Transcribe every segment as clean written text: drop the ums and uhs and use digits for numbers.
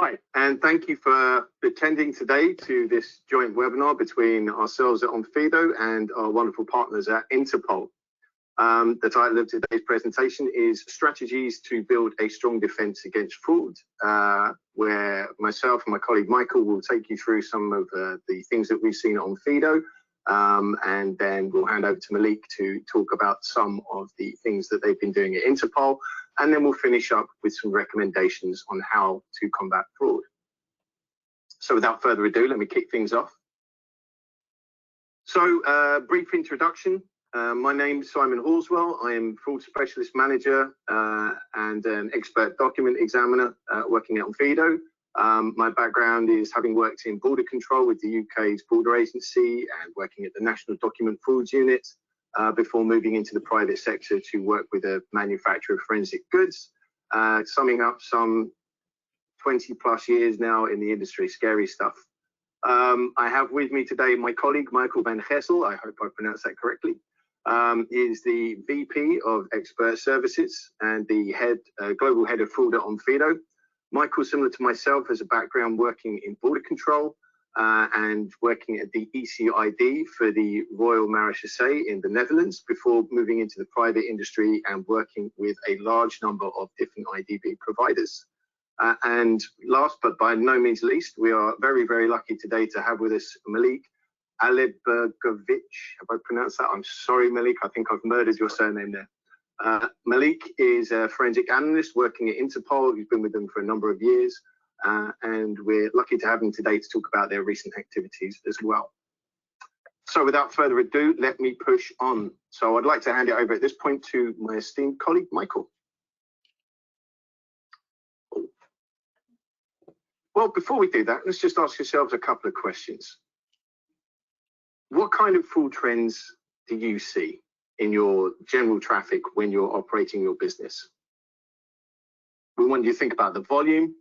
Hi, and thank you for attending today to this joint webinar between ourselves at Onfido and our wonderful partners at Interpol. The title of today's presentation is Strategies to Build a Strong Defense Against Fraud, where myself and my colleague Michael will take you through some of the things that we've seen at Onfido, and then we'll hand over to Malik to talk about some of the things that they've been doing at Interpol, and then we'll finish up with some recommendations on how to combat fraud. So without further ado, let me kick things off. So brief introduction. My name is Simon Horswell. I am Fraud Specialist Manager and an expert document examiner working at Onfido. My background is having worked in border control with the UK's border agency and working at the National Document Frauds Unit before moving into the private sector to work with a manufacturer of forensic goods, summing up some 20 plus years now in the industry. Scary stuff. I have with me today my colleague Michael van Gestel. I hope I pronounced that correctly. Is the VP of Expert Services and the global head of fraud at Onfido. Michael, similar to myself, has a background working in border control and working at the ECID for the Royal Marechaussee in the Netherlands before moving into the private industry and working with a large number of different IDB providers. And last but by no means least, we are very, very lucky today to have with us Malik Alibegovic. Have I pronounced that? I'm sorry, Malik. I think I've murdered your surname there. Malik is a forensic analyst working at Interpol. He's been with them for a number of years, and we're lucky to have him today to talk about their recent activities as well. So without further ado, let me push on. So I'd like to hand it over at this point to my esteemed colleague, Michael. Well, before we do that, let's just ask yourselves a couple of questions. What kind of fraud trends do you see in your general traffic when you're operating your business? We want you to think about the volume,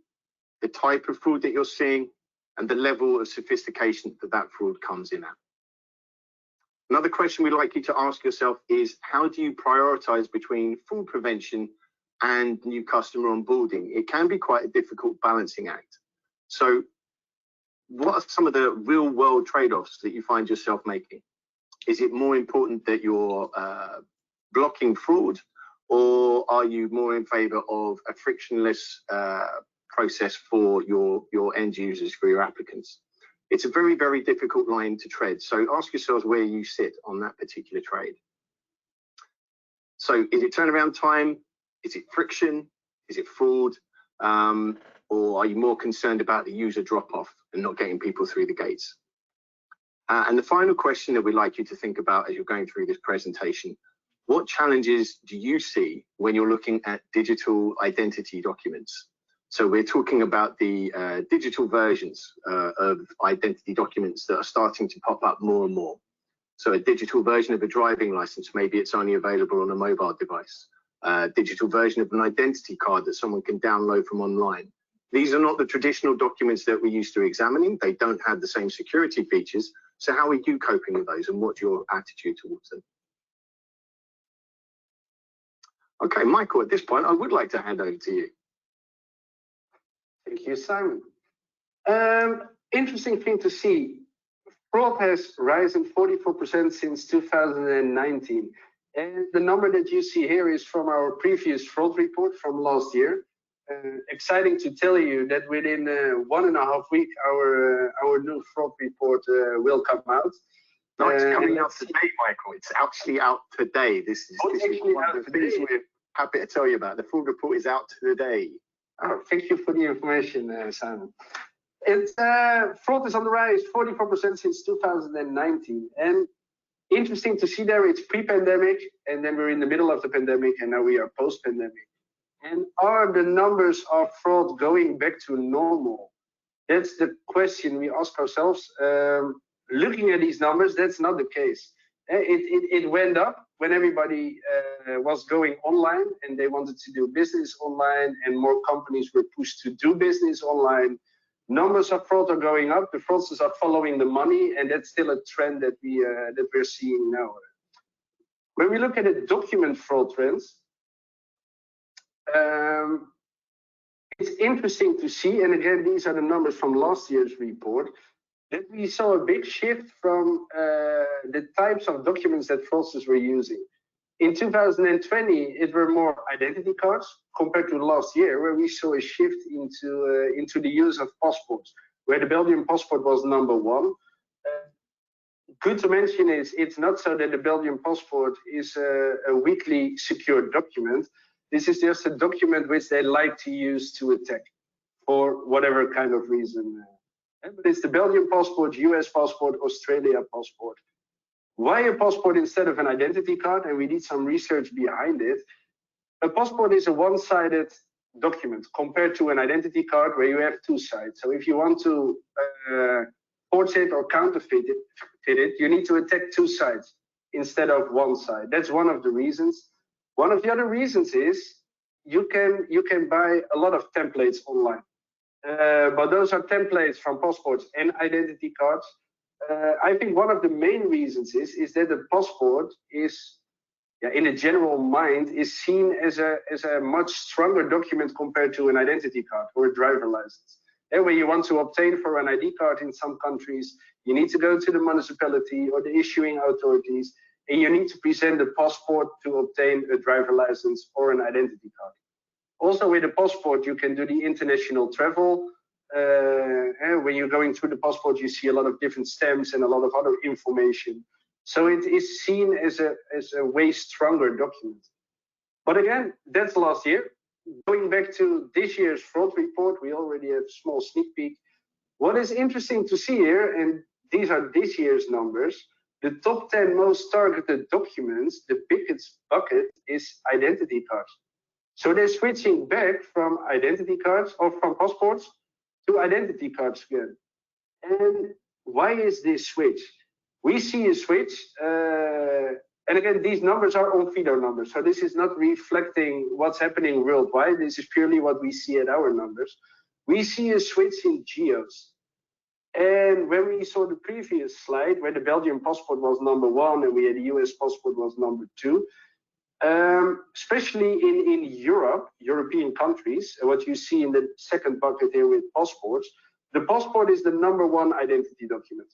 the type of fraud that you're seeing, and the level of sophistication that that fraud comes in at. Another question we'd like you to ask yourself is, how do you prioritize between fraud prevention and new customer onboarding? It can be quite a difficult balancing act. So what are some of the real world trade-offs that you find yourself making? Is it more important that you're blocking fraud, or are you more in favor of a frictionless process for your end users, for your applicants? It's a very, very difficult line to tread. So ask yourselves where you sit on that particular trade. So is it turnaround time? Is it friction? Is it fraud? Or are you more concerned about the user drop-off and not getting people through the gates? And the final question that we'd like you to think about as you're going through this presentation, what challenges do you see when you're looking at digital identity documents? So we're talking about the digital versions of identity documents that are starting to pop up more and more. So a digital version of a driving license, maybe it's only available on a mobile device. A digital version of an identity card that someone can download from online. These are not the traditional documents that we're used to examining. They don't have the same security features. So how are you coping with those, and what's your attitude towards them? Okay, Michael, at this point, I would like to hand over to you. Thank you, Simon. Interesting thing to see. Fraud has risen 44% since 2019. And the number that you see here is from our previous fraud report from last year. Exciting to tell you that within 1.5 weeks, our new fraud report will come out. No, it's coming out today, Michael. It's actually out today. This is one of the things we're happy to tell you about. The fraud report is out today. Oh, thank you for the information, Simon. Fraud is on the rise, 44% since 2019. And interesting to see there, it's pre-pandemic, and then we're in the middle of the pandemic, and now we are post-pandemic. And are the numbers of fraud going back to normal? That's the question we ask ourselves. Looking at these numbers, that's not the case. It went up when everybody was going online and they wanted to do business online, and more companies were pushed to do business online. Numbers of fraud are going up. The fraudsters are following the money, and that's still a trend that we're seeing now. When we look at the document fraud trends, it's interesting to see, and again, these are the numbers from last year's report, that we saw a big shift from the types of documents that fraudsters were using. In 2020, it were more identity cards compared to last year, where we saw a shift into the use of passports, where the Belgian passport was #1. Good to mention is it's not so that the Belgian passport is a weakly secured document. This is just a document which they like to use to attack for whatever kind of reason. But it's the Belgian passport, US passport, Australia passport. Why a passport instead of an identity card? And we did some research behind it. A passport is a one-sided document compared to an identity card where you have two sides. So if you want to forge it or counterfeit it, you need to attack two sides instead of one side. That's one of the reasons. One of the other reasons is you can buy a lot of templates online. But those are templates from passports and identity cards. I think one of the main reasons is that the passport is, in the general mind, is seen as a much stronger document compared to an identity card or a driver license. And when you want to obtain for an ID card in some countries, you need to go to the municipality or the issuing authorities, and you need to present a passport to obtain a driver license or an identity card. Also with a passport, you can do the international travel. And when you're going through the passport, you see a lot of different stamps and a lot of other information. So it is seen as a way stronger document. But again, that's last year. Going back to this year's fraud report, we already have a small sneak peek. What is interesting to see here, and these are this year's numbers, the top 10 most targeted documents, the biggest bucket is identity cards. So they're switching back from identity cards or from passports to identity cards again. And why is this switch? We see a switch, and again, these numbers are Onfido numbers. So this is not reflecting what's happening worldwide. This is purely what we see at our numbers. We see a switch in geos. And when we saw the previous slide, where the Belgian passport was #1 and we had the US passport was #2, especially in Europe, European countries, what you see in the second bucket here with passports, the passport is the #1 identity document.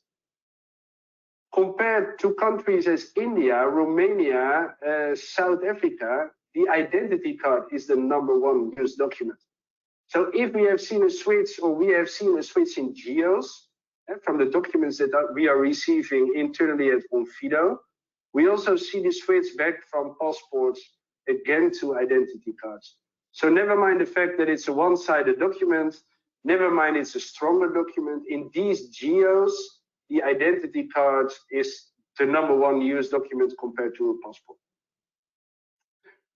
Compared to countries as India, Romania, South Africa, the identity card is the #1 used document. So if we have seen a switch, or we have seen a switch in geos, from the documents that we are receiving internally at Onfido, we also see the switch back from passports again to identity cards. So never mind the fact that it's a one-sided document, never mind it's a stronger document. In these geos, the identity card is the #1 used document compared to a passport.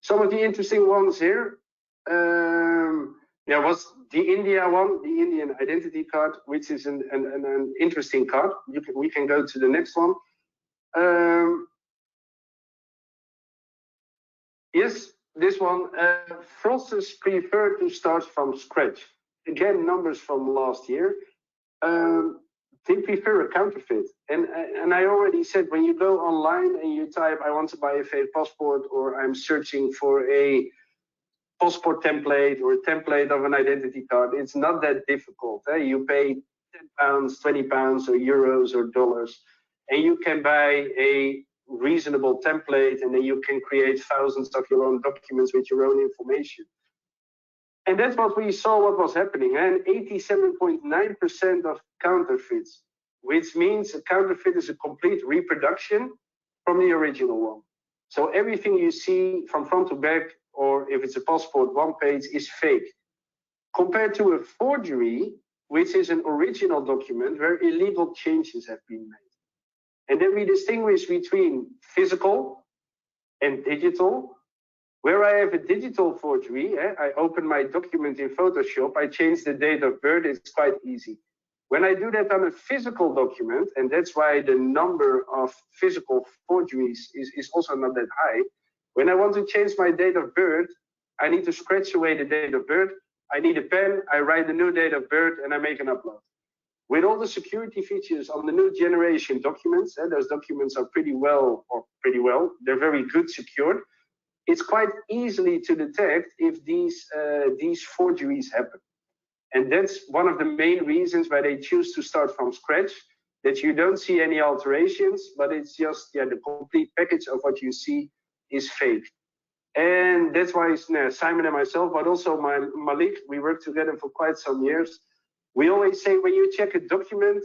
Some of the interesting ones here. There was the India one, the Indian identity card, which is an interesting card. We can go to the next one. Yes, this one. Fraudsters prefer to start from scratch. Again, numbers from last year. They prefer a counterfeit. And I already said, when you go online and you type, I want to buy a fake passport, or I'm searching for a passport template or a template of an identity card, it's not that difficult. You pay £10, £20 or euros or dollars, and you can buy a reasonable template, and then you can create thousands of your own documents with your own information. And that's what we saw what was happening. And 87.9% of counterfeits, which means a counterfeit is a complete reproduction from the original one. So everything you see from front to back, or if it's a passport, one page, is fake. Compared to a forgery, which is an original document where illegal changes have been made. And then we distinguish between physical and digital. Where I have a digital forgery, I open my document in Photoshop, I change the date of birth, it's quite easy. When I do that on a physical document, and that's why the number of physical forgeries is also not that high, when I want to change my date of birth, I need to scratch away the date of birth, I need a pen, I write the new date of birth, and I make an upload. With all the security features on the new generation documents, those documents are pretty well, they're very good secured. it's quite easily to detect if these forgeries happen. And that's one of the main reasons why they choose to start from scratch, that you don't see any alterations, but it's just the complete package of what you see is fake. And that's why Simon and myself, but also Malik, we worked together for quite some years. We always say when you check a document,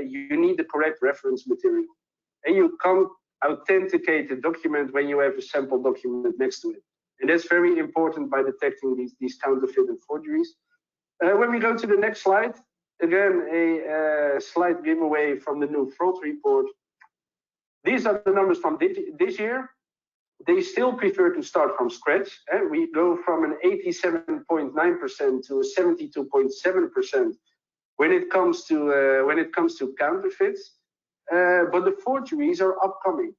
you need the correct reference material. And you can't authenticate a document when you have a sample document next to it. And that's very important by detecting these counterfeit and forgeries. When we go to the next slide, again, a slight giveaway from the new fraud report. These are the numbers from this year. They still prefer to start from scratch. We go from an 87.9% to a 72.7% when it comes to counterfeits. But the forgeries are upcoming.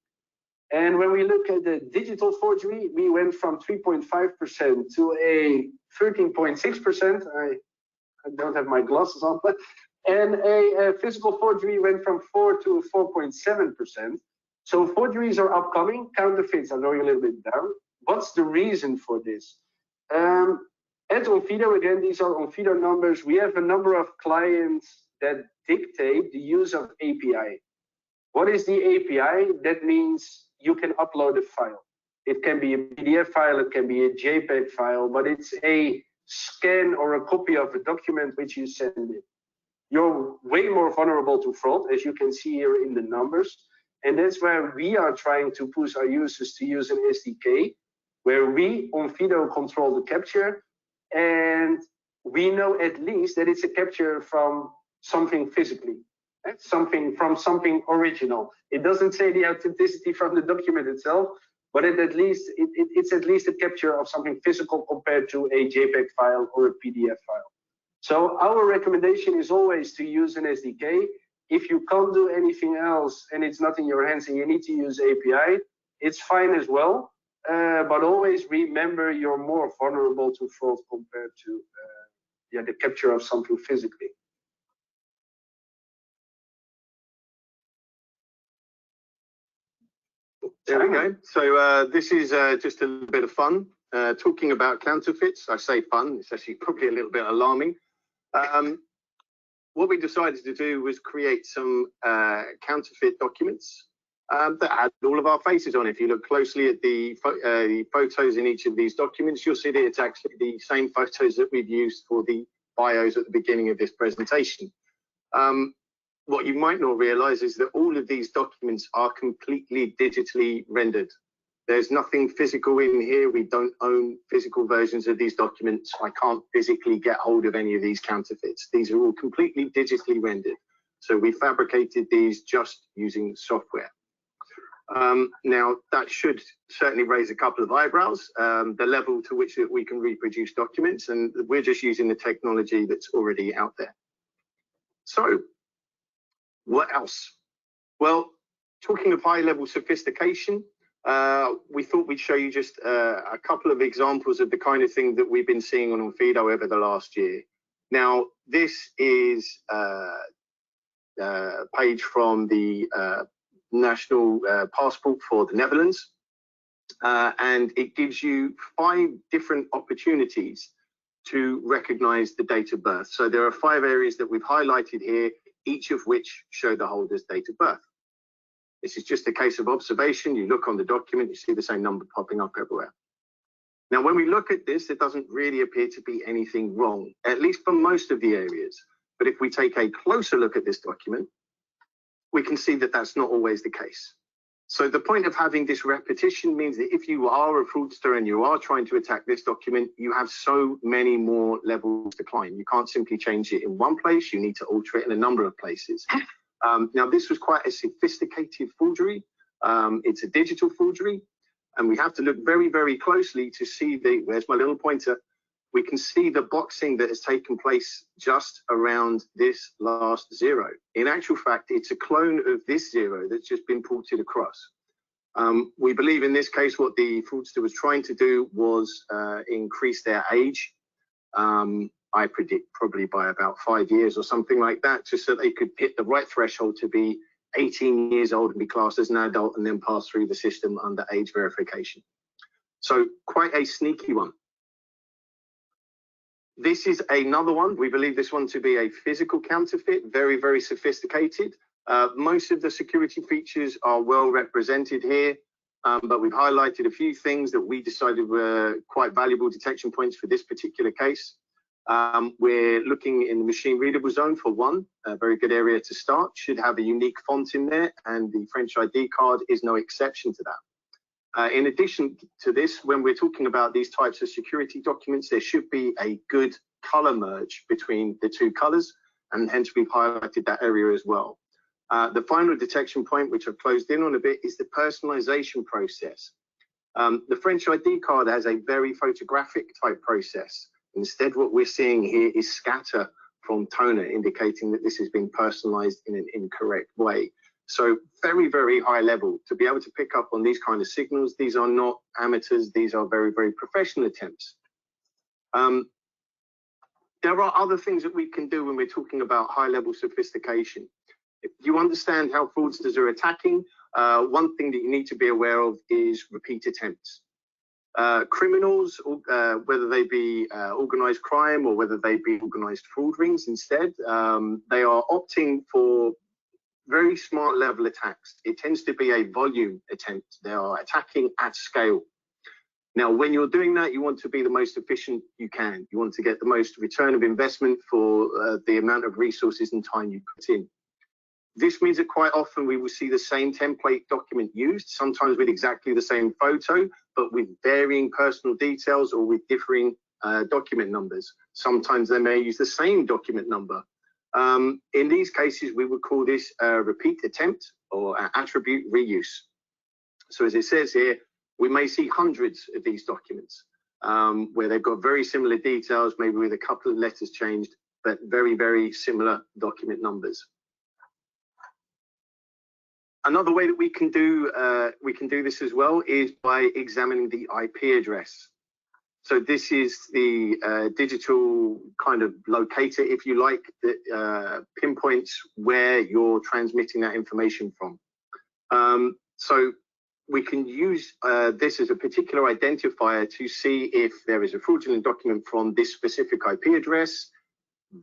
And when we look at the digital forgery, we went from 3.5% to a 13.6%. I don't have my glasses on, but and a physical forgery went from 4 to 4.7%. So forgeries are upcoming, counterfeits are going a little bit down. What's the reason for this? At Onfido, again, these are Onfido numbers. We have a number of clients that dictate the use of API. What is the API? That means you can upload a file. It can be a PDF file, it can be a JPEG file, but it's a scan or a copy of a document which you send in. You're way more vulnerable to fraud, as you can see here in the numbers. And that's where we are trying to push our users to use an SDK, where we, Onfido, control the capture. And we know at least that it's a capture from something physically, from something original. It doesn't say the authenticity from the document itself, but it's at least a capture of something physical compared to a JPEG file or a PDF file. So our recommendation is always to use an SDK. If you can't do anything else and it's not in your hands and you need to use API, it's fine as well. But always remember you're more vulnerable to fraud compared to the capture of something physically. There we go. So this is just a little bit of fun. Talking about counterfeits, I say fun, it's actually probably a little bit alarming. What we decided to do was create some counterfeit documents that had all of our faces on. If you look closely at the photos in each of these documents, you'll see that it's actually the same photos that we've used for the bios at the beginning of this presentation. What you might not realize is that all of these documents are completely digitally rendered. There's nothing physical in here. We don't own physical versions of these documents. I can't physically get hold of any of these counterfeits. These are all completely digitally rendered. So we fabricated these just using software. Now, that should certainly raise a couple of eyebrows, the level to which we can reproduce documents, and we're just using the technology that's already out there. So, what else? Well, talking of high-level sophistication, we thought we'd show you just a couple of examples of the kind of thing that we've been seeing on Onfido over the last year. Now, this is a page from the national passport for the Netherlands, and it gives you 5 different opportunities to recognize the date of birth. So there are 5 areas that we've highlighted here, each of which show the holder's date of birth. This is just a case of observation. You look on the document, you see the same number popping up everywhere. Now, when we look at this, there doesn't really appear to be anything wrong, at least for most of the areas. But if we take a closer look at this document, we can see that that's not always the case. So the point of having this repetition means that if you are a fraudster and you are trying to attack this document, you have so many more levels to climb. You can't simply change it in one place. You need to alter it in a number of places. Now, this was quite a sophisticated forgery. It's a digital forgery, and we have to look very, very closely to see where's my little pointer? We can see the boxing that has taken place just around this last 0. In actual fact, it's a clone of this 0 that's just been ported across. We believe in this case what the fraudster was trying to do was increase their age. I predict probably by about 5 years or something like that, just so they could hit the right threshold to be 18 years old and be classed as an adult and then pass through the system under age verification. So quite a sneaky one. This is another one. We believe this one to be a physical counterfeit, very, very sophisticated. Most of the security features are well represented here, but we've highlighted a few things that we decided were quite valuable detection points for this particular case. We're looking in the machine readable zone for one, a very good area to start, should have a unique font in there, and the French ID card is no exception to that. In addition to this, when we're talking about these types of security documents, there should be a good color merge between the two colors, and hence we've highlighted that area as well. The final detection point, which I've closed in on a bit, is the personalization process. The French ID card has a very photographic type process. Instead, what we're seeing here is scatter from toner, indicating that this has been personalized in an incorrect way. So very, very high level to be able to pick up on these kind of signals. These are not amateurs. These are very, very professional attempts. There are other things that we can do when we're talking about high level sophistication. If you understand how fraudsters are attacking, one thing that you need to be aware of is repeat attempts. Criminals, whether they be organized crime or whether they be organized fraud rings instead, they are opting for very smart level attacks. It tends to be a volume attempt. They are attacking at scale. Now, when you're doing that, you want to be the most efficient you can. You want to get the most return of investment for the amount of resources and time you put in. This means that quite often we will see the same template document used, sometimes with exactly the same photo, but with varying personal details or with differing document numbers. Sometimes they may use the same document number. In these cases, we would call this a repeat attempt or attribute reuse. So as it says here, we may see hundreds of these documents where they've got very similar details, maybe with a couple of letters changed, but very, very similar document numbers. Another way that we can do this as well is by examining the IP address. So this is the digital kind of locator, if you like, that pinpoints where you're transmitting that information from. So we can use this as a particular identifier to see if there is a fraudulent document from this specific IP address,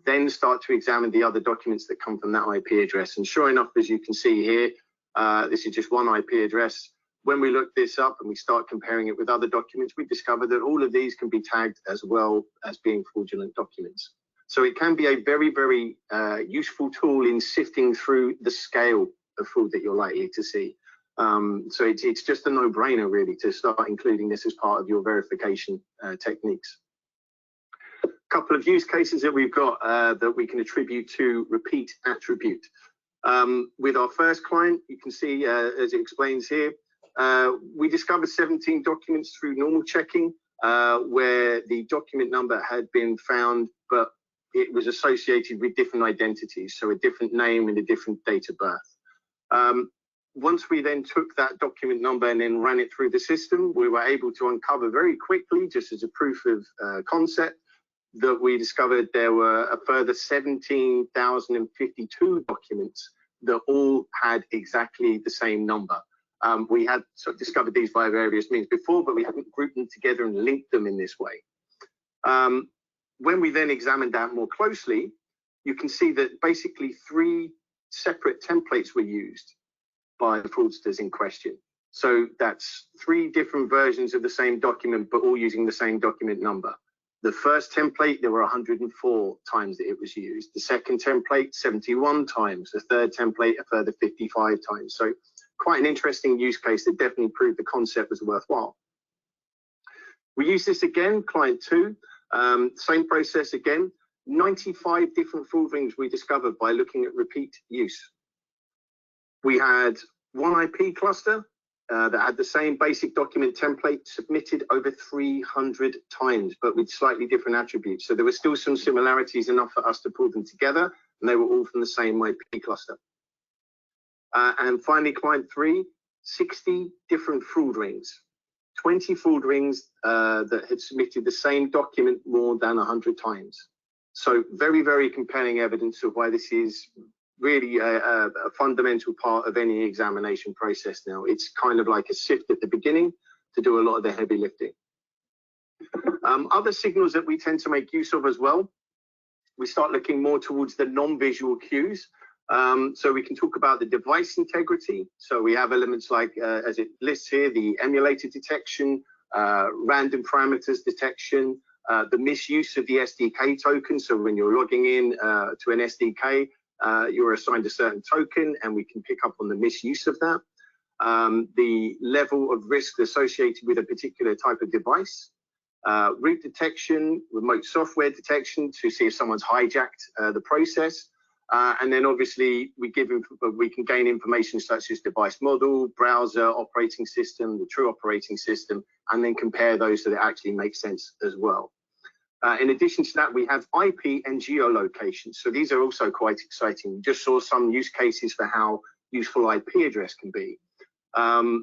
then start to examine the other documents that come from that IP address. And sure enough, as you can see here, this is just one IP address. When we look this up and we start comparing it with other documents, we discover that all of these can be tagged as well as being fraudulent documents. So it can be a very, very useful tool in sifting through the scale of fraud that you're likely to see. So it's just a no-brainer really to start including this as part of your verification techniques. A couple of use cases that we've got that we can attribute to repeat attribute. With our first client, you can see as it explains here, we discovered 17 documents through normal checking where the document number had been found, but it was associated with different identities, so a different name and a different date of birth. Once we then took that document number and then ran it through the system, we were able to uncover very quickly, just as a proof of concept, that we discovered there were a further 17,052 documents that all had exactly the same number. We had sort of discovered these via various means before, but we hadn't grouped them together and linked them in this way. When we then examined that more closely, you can see that basically 3 separate templates were used by the fraudsters in question. So that's 3 different versions of the same document, but all using the same document number. The first template, there were 104 times that it was used. The second template, 71 times. The third template, a further 55 times. So quite an interesting use case that definitely proved the concept was worthwhile. We use this again, client 2, same process again. 95 different fraud rings we discovered by looking at repeat use. We had one IP cluster that had the same basic document template submitted over 300 times, but with slightly different attributes. So there were still some similarities enough for us to pull them together, and they were all from the same IP cluster. And finally, client 3, 60 different fraud rings, 20 fraud rings that had submitted the same document more than 100 times. So very, very compelling evidence of why this is really a fundamental part of any examination process now. It's kind of like a sift at the beginning, to do a lot of the heavy lifting. Other signals that we tend to make use of as well, we start looking more towards the non-visual cues. So we can talk about the device integrity. So we have elements like, as it lists here, the emulator detection, random parameters detection, the misuse of the SDK token. So when you're logging in to an SDK, you're assigned a certain token, and we can pick up on the misuse of that. The level of risk associated with a particular type of device. Root detection, remote software detection to see if someone's hijacked the process. And then obviously we can gain information such as device model, browser, operating system, the true operating system, and then compare those so that actually make sense as well. In addition to that, we have IP and geolocation. So these are also quite exciting. We just saw some use cases for how useful IP address can be.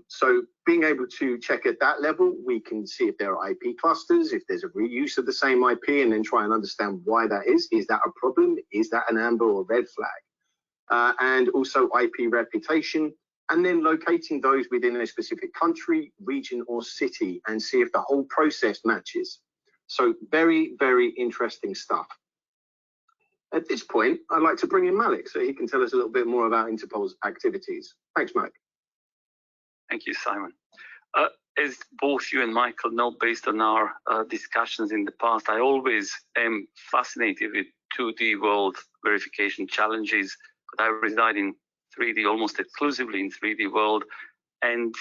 So being able to check at that level, we can see if there are IP clusters, if there's a reuse of the same IP, and then try and understand why that is. Is that a problem? Is that an amber or red flag? And also IP reputation, and then locating those within a specific country, region, or city, and see if the whole process matches. So very, very interesting stuff. At this point, I'd like to bring in Malik so he can tell us a little bit more about Interpol's activities. Thanks, Malik. Thank you, Simon. As both you and Michael know, based on our discussions in the past, I always am fascinated with 2D world verification challenges. But I reside in 3D, almost exclusively in 3D world. And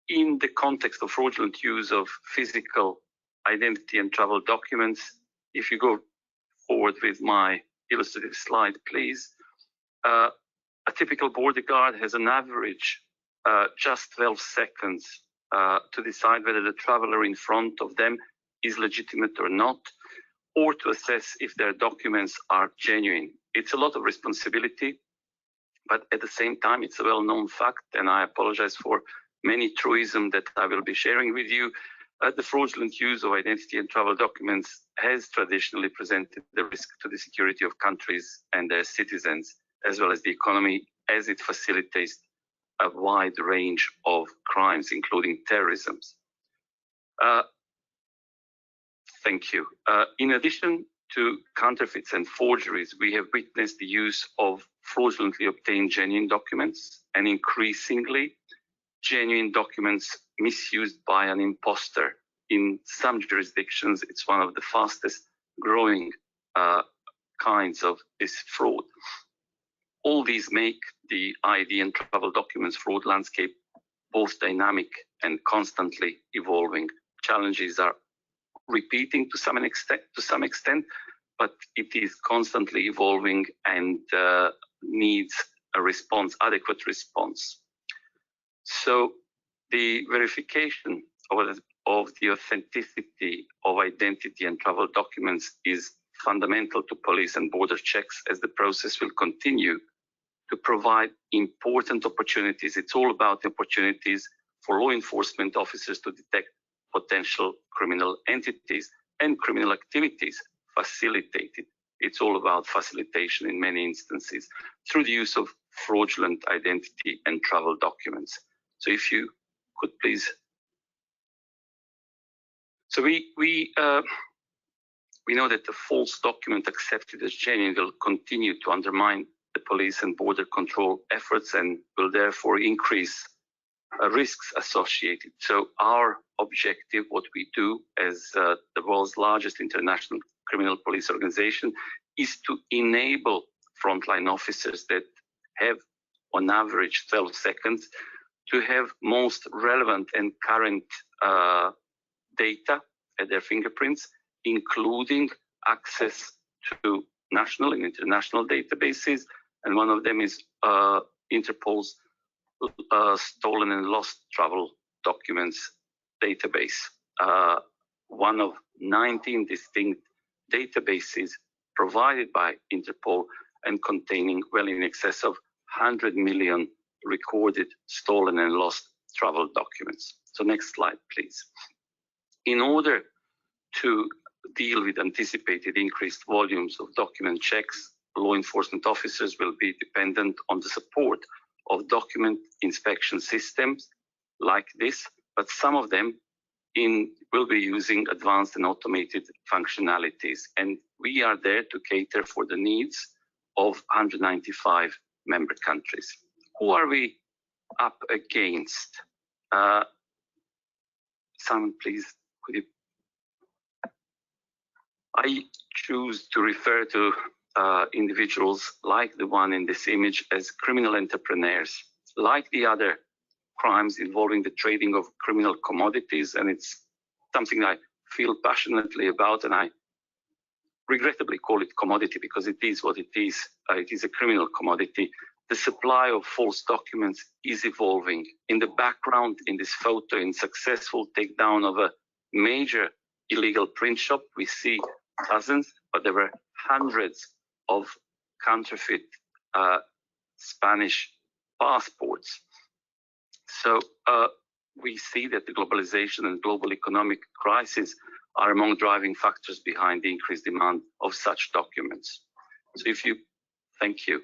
in the context of fraudulent use of physical identity and travel documents, if you go forward with my illustrative slide, please. A typical border guard has an average just 12 seconds to decide whether the traveler in front of them is legitimate or not, or to assess if their documents are genuine. It's a lot of responsibility, but at the same time, it's a well-known fact, and I apologize for many truisms that I will be sharing with you. The fraudulent use of identity and travel documents has traditionally presented the risk to the security of countries and their citizens, as well as the economy, as it facilitates a wide range of crimes, including terrorism. Thank you. In addition to counterfeits and forgeries, we have witnessed the use of fraudulently obtained genuine documents, and increasingly genuine documents misused by an imposter. In some jurisdictions, it's one of the fastest growing kinds of this fraud. All these make the ID and travel documents fraud landscape both dynamic and constantly evolving. Challenges are repeating to some extent, but it is constantly evolving and needs a response, adequate response. So the verification of the authenticity of identity and travel documents is fundamental to police and border checks, as the process will continue to provide important opportunities. It's all about the opportunities for law enforcement officers to detect potential criminal entities and criminal activities facilitated. It's all about facilitation in many instances through the use of fraudulent identity and travel documents. So if you could please. So we know that the false document accepted as genuine will continue to undermine the police and border control efforts and will therefore increase risks associated. So our objective, what we do as the world's largest international criminal police organization, is to enable frontline officers that have on average 12 seconds to have most relevant and current data at their fingerprints, including access to national and international databases. And one of them is Interpol's stolen and lost travel documents database, one of 19 distinct databases provided by Interpol and containing well in excess of 100 million recorded stolen and lost travel documents. So next slide, please. In order to deal with anticipated increased volumes of document checks, law enforcement officers will be dependent on the support of document inspection systems like this but some of them will be using advanced and automated functionalities. And we are there to cater for the needs of 195 member countries. Who are we up against? Simon, please, could you? I choose to refer to individuals like the one in this image as criminal entrepreneurs, like the other crimes involving the trading of criminal commodities, and it's something I feel passionately about, and I regrettably call it commodity because it is what it is. It is a criminal commodity. The supply of false documents is evolving. In the background, in this photo, in successful takedown of a major illegal print shop, we see dozens, but there were hundreds of counterfeit Spanish passports. So we see that the globalization and global economic crisis are among driving factors behind the increased demand of such documents. So thank you.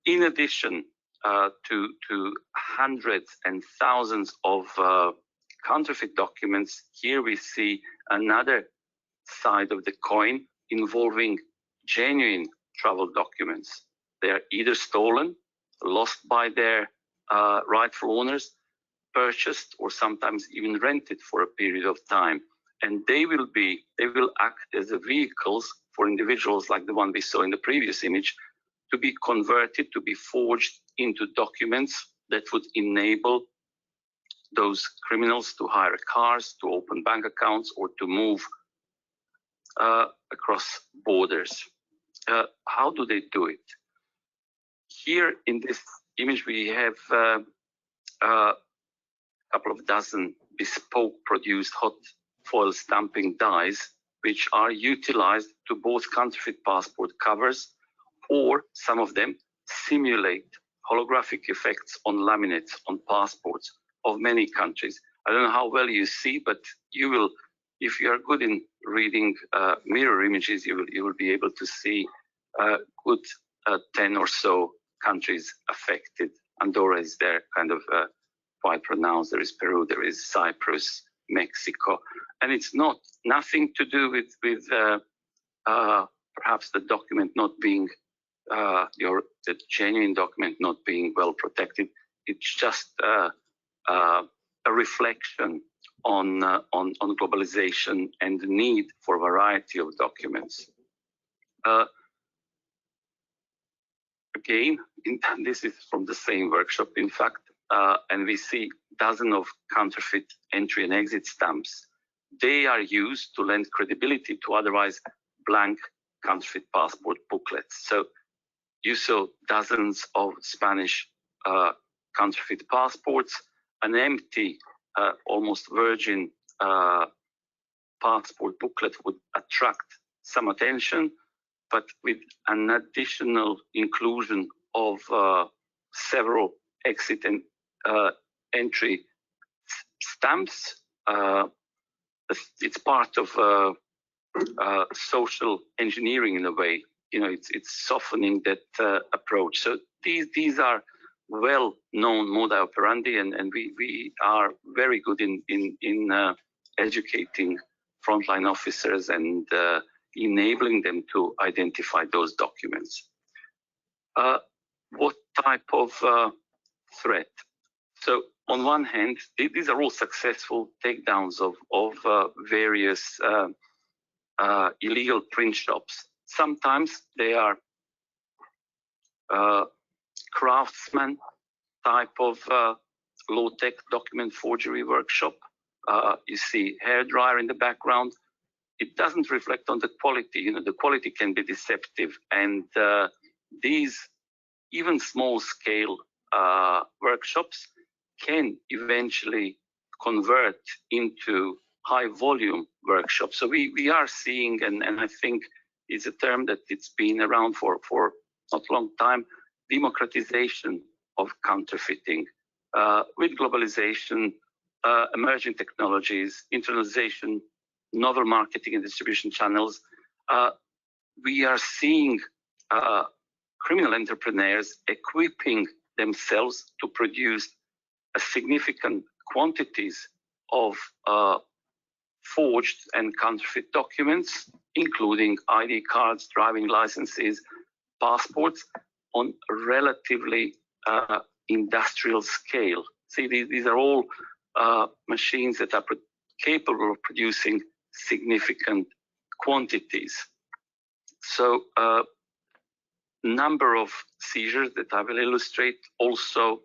In addition to hundreds and thousands of counterfeit documents, here we see another side of the coin involving genuine travel documents. They are either stolen, lost by their rightful owners, purchased, or sometimes even rented for a period of time. And they will act as vehicles for individuals like the one we saw in the previous image to be converted, to be forged into documents that would enable those criminals to hire cars, to open bank accounts, or to move across borders. How do they do it? Here in this image, we have a couple of dozen bespoke produced hot foil stamping dies, which are utilized to both counterfeit passport covers, or some of them simulate holographic effects on laminates on passports of many countries. I don't know how well you see, but you will, if you are good in reading mirror images, you will be able to see good 10 or so countries affected. Andorra is there, kind of quite pronounced. There is Peru, there is Cyprus, Mexico, and it's nothing to do with perhaps the document not being the genuine document not being well protected. It's just a reflection on globalization and the need for a variety of documents. Again, this is from the same workshop, in fact, and we see dozens of counterfeit entry and exit stamps. They are used to lend credibility to otherwise blank counterfeit passport booklets. So you saw dozens of Spanish counterfeit passports, an empty, almost virgin passport booklet would attract some attention, but with an additional inclusion of several exit and entry stamps, it's part of social engineering in a way. You know, it's softening that approach. So these are well-known modi operandi, and we are very good in educating frontline officers and enabling them to identify those documents. What type of threat? So on one hand, these are all successful takedowns of various illegal print shops. Sometimes they are craftsman type of low-tech document forgery workshop. You see hairdryer in the background. It doesn't reflect on the quality. You know, the quality can be deceptive, and these even small-scale workshops can eventually convert into high-volume workshops. So we are seeing, and I think it's a term that it's been around for not a long time, democratization of counterfeiting. With globalization, emerging technologies, internationalization, novel marketing and distribution channels, we are seeing criminal entrepreneurs equipping themselves to produce a significant quantities of forged and counterfeit documents, including ID cards, driving licenses, passports, on relatively industrial scale. See, these are all machines that are capable of producing significant quantities. So number of seizures that I will illustrate also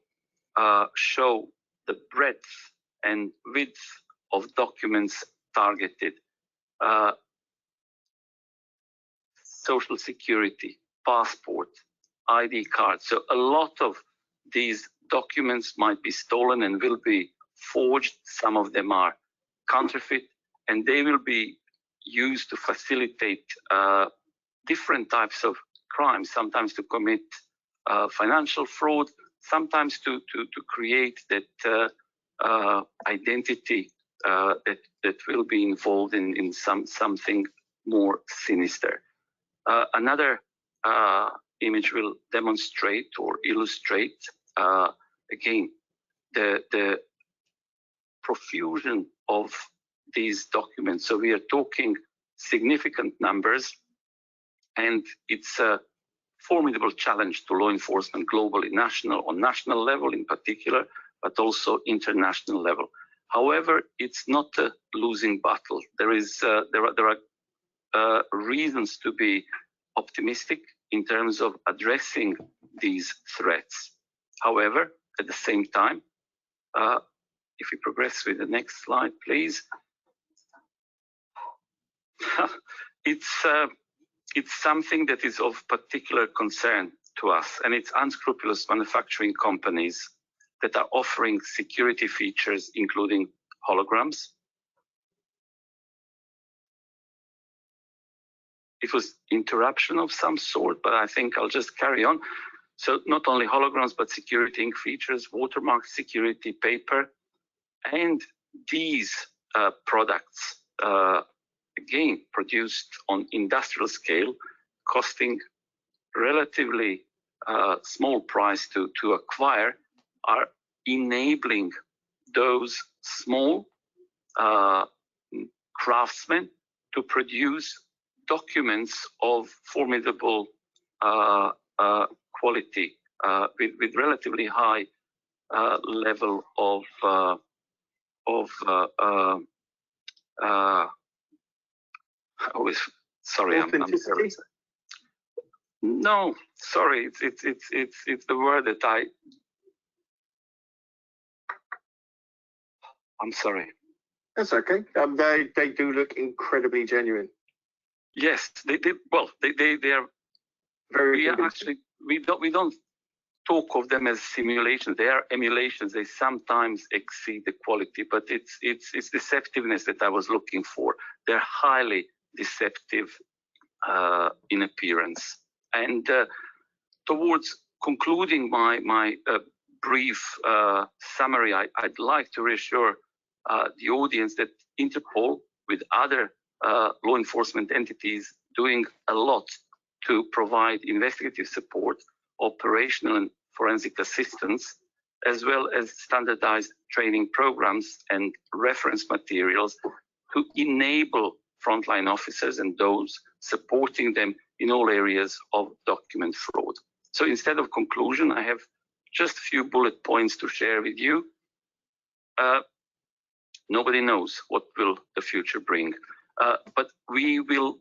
show the breadth and width of documents targeted. Social security, passport, ID card. So a lot of these documents might be stolen and will be forged. Some of them are counterfeit, and they will be used to facilitate different types of crimes, sometimes to commit financial fraud, sometimes to create that identity that will be involved in something more sinister. Another image will demonstrate or illustrate again the profusion of these documents. So we are talking significant numbers, and it's a formidable challenge to law enforcement globally, on national level in particular, but also international level. However, it's not a losing battle. There are reasons to be optimistic in terms of addressing these threats. However, at the same time, if we progress with the next slide, please. It's something that is of particular concern to us, and it's unscrupulous manufacturing companies that are offering security features, including holograms. It was interruption of some sort, but I think I'll just carry on. So not only holograms, but security ink features, watermark security paper, and these products, again, produced on industrial scale, costing relatively small price to acquire, are enabling those small craftsmen to produce documents of formidable quality with relatively high level of sorry, I'm sorry. No, sorry, it's the word that I'm sorry. That's okay. They do look incredibly genuine. Yes, they are very. We don't talk of them as simulations. They are emulations. They sometimes exceed the quality, but it's deceptiveness that I was looking for. They're highly deceptive in appearance. And towards concluding my brief summary, I'd like to reassure the audience that Interpol, with other law enforcement entities, doing a lot to provide investigative support, operational and forensic assistance, as well as standardized training programs and reference materials to enable frontline officers and those supporting them in all areas of document fraud. So instead of conclusion, I have just a few bullet points to share with you. Nobody knows what will the future bring, but we will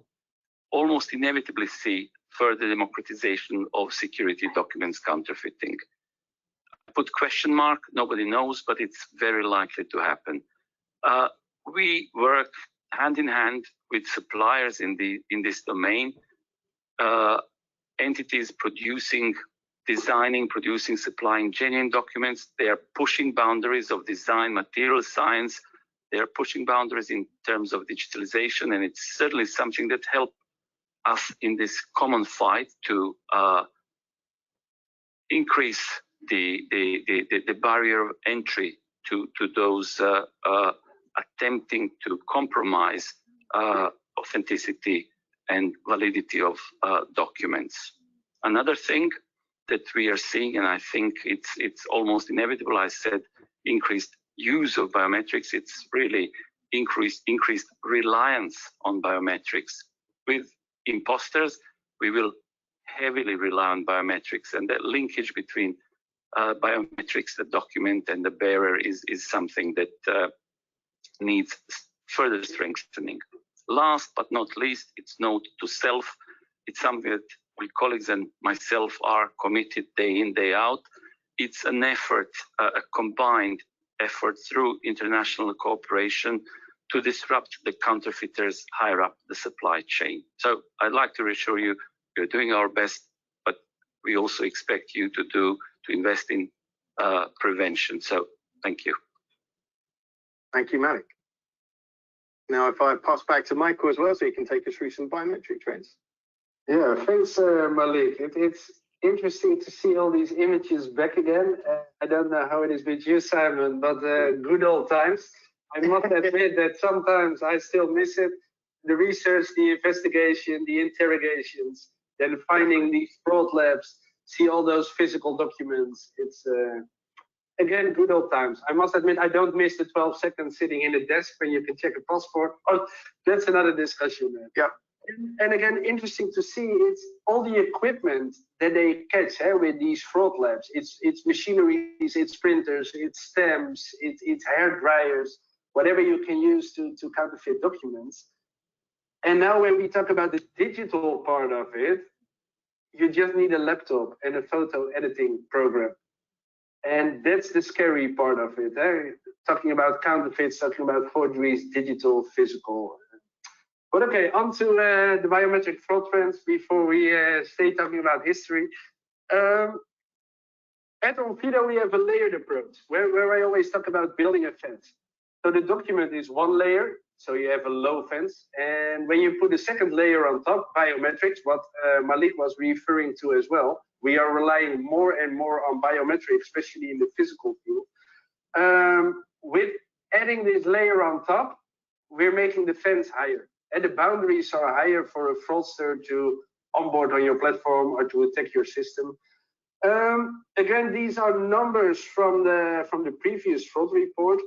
almost inevitably see further democratization of security documents counterfeiting. Put question mark, nobody knows, but it's very likely to happen. We work hand in hand with suppliers in this domain, entities producing, designing, producing, supplying genuine documents. They are pushing boundaries of design, material science. They are pushing boundaries in terms of digitalization, and it's certainly something that helps us in this common fight to increase the barrier of entry to those attempting to compromise authenticity and validity of documents. Another thing that we are seeing, and I think it's almost inevitable, I said, increased use of biometrics, it's really increased reliance on biometrics. With imposters, we will heavily rely on biometrics, and that linkage between biometrics, the document, and the bearer is something that needs further strengthening. Last but not least, it's note to self. It's something that my colleagues and myself are committed day in, day out. It's an effort, a combined effort through international cooperation to disrupt the counterfeiters higher up the supply chain. So I'd like to reassure you, we're doing our best, but we also expect you to invest in prevention. So thank you. Thank you, Malik. Now, if I pass back to Michael as well, so you can take us through some biometric trends. Yeah, thanks, Malik. It's interesting to see all these images back again. I don't know how it is with you, Simon, but good old times. I must admit that sometimes I still miss it. The research, the investigation, the interrogations, then finding these fraud labs, see all those physical documents. It's, again, good old times. I must admit, I don't miss the 12 seconds sitting in the desk when you can check a passport. Oh, that's another discussion. Yeah. And again, interesting to see, it's all the equipment that they catch with these fraud labs. It's machineries, it's printers, it's stamps, it's hair dryers, whatever you can use to counterfeit documents. And now when we talk about the digital part of it, you just need a laptop and a photo editing program. And that's the scary part of it. Talking about counterfeits, talking about forgeries, digital, physical. But okay, on to the biometric fraud trends before we stay talking about history. At Onfido, we have a layered approach where I always talk about building a fence. So the document is one layer, so you have a low fence. And when you put a second layer on top, biometrics, what Malik was referring to as well, we are relying more and more on biometrics, especially in the physical field. With adding this layer on top, we're making the fence higher. And the boundaries are higher for a fraudster to onboard on your platform or to attack your system. Again, these are numbers from the previous fraud report.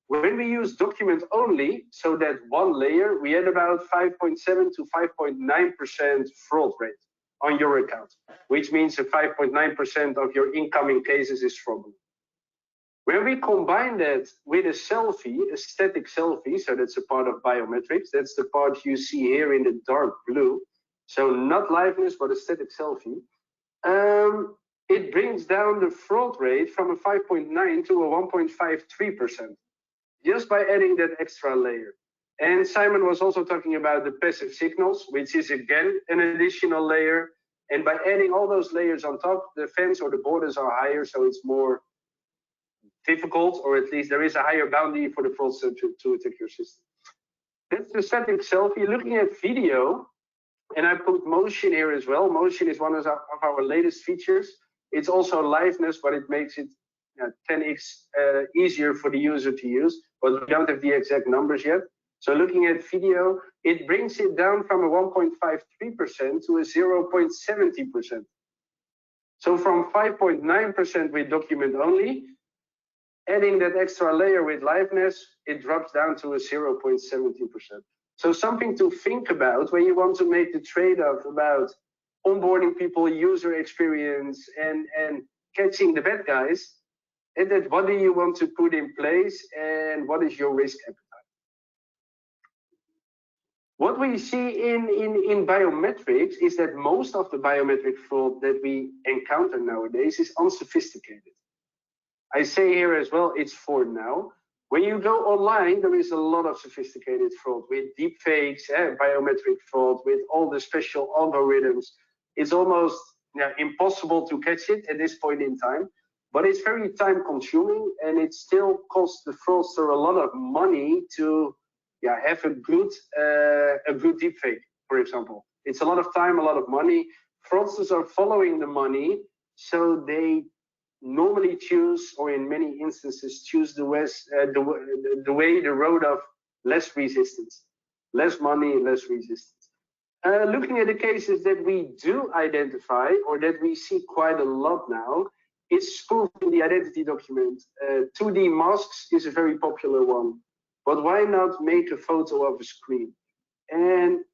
When we use document only, so that one layer, we had about 5.7 to 5.9% fraud rate on your account, which means that 5.9% of your incoming cases is fraudulent. When we combine that with a selfie, a static selfie, so that's a part of biometrics, that's the part you see here in the dark blue, so not liveness, but a static selfie, it brings down the fraud rate from a 5.9 to a 1.53%, just by adding that extra layer. And Simon was also talking about the passive signals, which is again an additional layer. And by adding all those layers on top, the fence or the borders are higher, so it's more difficult, or at least there is a higher boundary for the fraudster to attack your system. That's the static selfie. Looking at video, and I put motion here as well. Motion is one of our latest features. It's also liveness, but it makes it 10x easier for the user to use, but we don't have the exact numbers yet. So looking at video, it brings it down from a 1.53% to a 0.70%. So from 5.9% with document only, adding that extra layer with liveness, it drops down to a 0.70%. So something to think about when you want to make the trade-off about onboarding people, user experience, and catching the bad guys, and that what do you want to put in place and what is your risk appetite? What we see in biometrics is that most of the biometric fraud that we encounter nowadays is unsophisticated. I say here as well, it's for now. When you go online, there is a lot of sophisticated fraud with deepfakes, biometric fraud, with all the special algorithms. It's almost impossible to catch it at this point in time, but it's very time consuming, and it still costs the fraudster a lot of money to have a good deepfake, for example. It's a lot of time, a lot of money. Fraudsters are following the money, so they normally choose, or in many instances, choose the road of less resistance, less money, less resistance. Looking at the cases that we do identify, or that we see quite a lot now, it's spoofing the identity document. 2D masks is a very popular one, but why not make a photo of a screen? And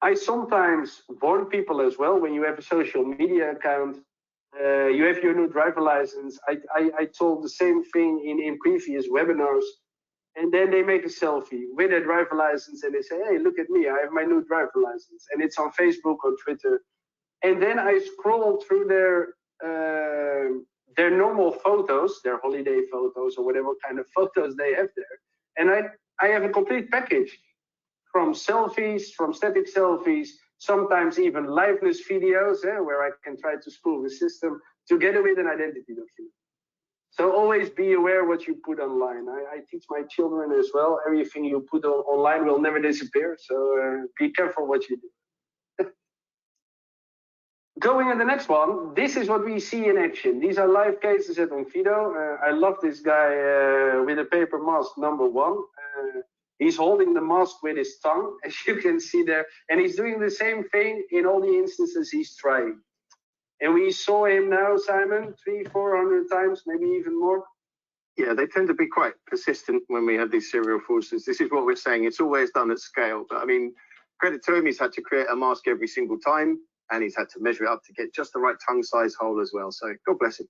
I sometimes warn people as well, when you have a social media account, you have your new driver license. I told the same thing in previous webinars, and then they make a selfie with their driver license and they say, hey, look at me, I have my new driver license. And it's on Facebook or Twitter. And then I scroll through their normal photos, their holiday photos or whatever kind of photos they have there. And I have a complete package from selfies, from static selfies, sometimes even liveness videos where I can try to spoof the system together with an identity document. So always be aware what you put online. I teach my children as well. Everything you put online will never disappear. So be careful what you do. Going in the next one, this is what we see in action. These are live cases at Onfido. I love this guy with a paper mask, number one. He's holding the mask with his tongue, as you can see there. And he's doing the same thing in all the instances he's trying. And we saw him now, Simon, 300-400 times, maybe even more. Yeah, they tend to be quite persistent when we have these serial fraudsters. This is what we're saying. It's always done at scale. But I mean, credit to him, he's had to create a mask every single time. And he's had to measure it up to get just the right tongue size hole as well. So God bless him.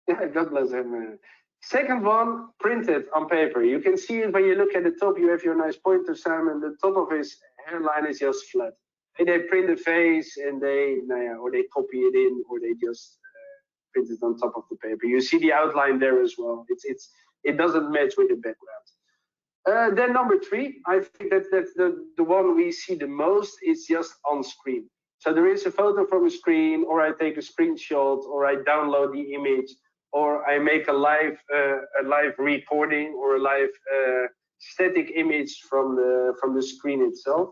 Yeah, God bless him. Second one, printed on paper. You can see it when you look at the top. You have your nice pointer, Simon. The top of his hairline is just flat. And they print the face and or they copy it in, or they just print it on top of the paper. You see the outline there as well. It doesn't match with the background. Then number three, I think that's the one we see the most. Is just on screen. So there is a photo from a screen, or I take a screenshot, or I download the image, or I make a live recording or a live static image from the screen itself.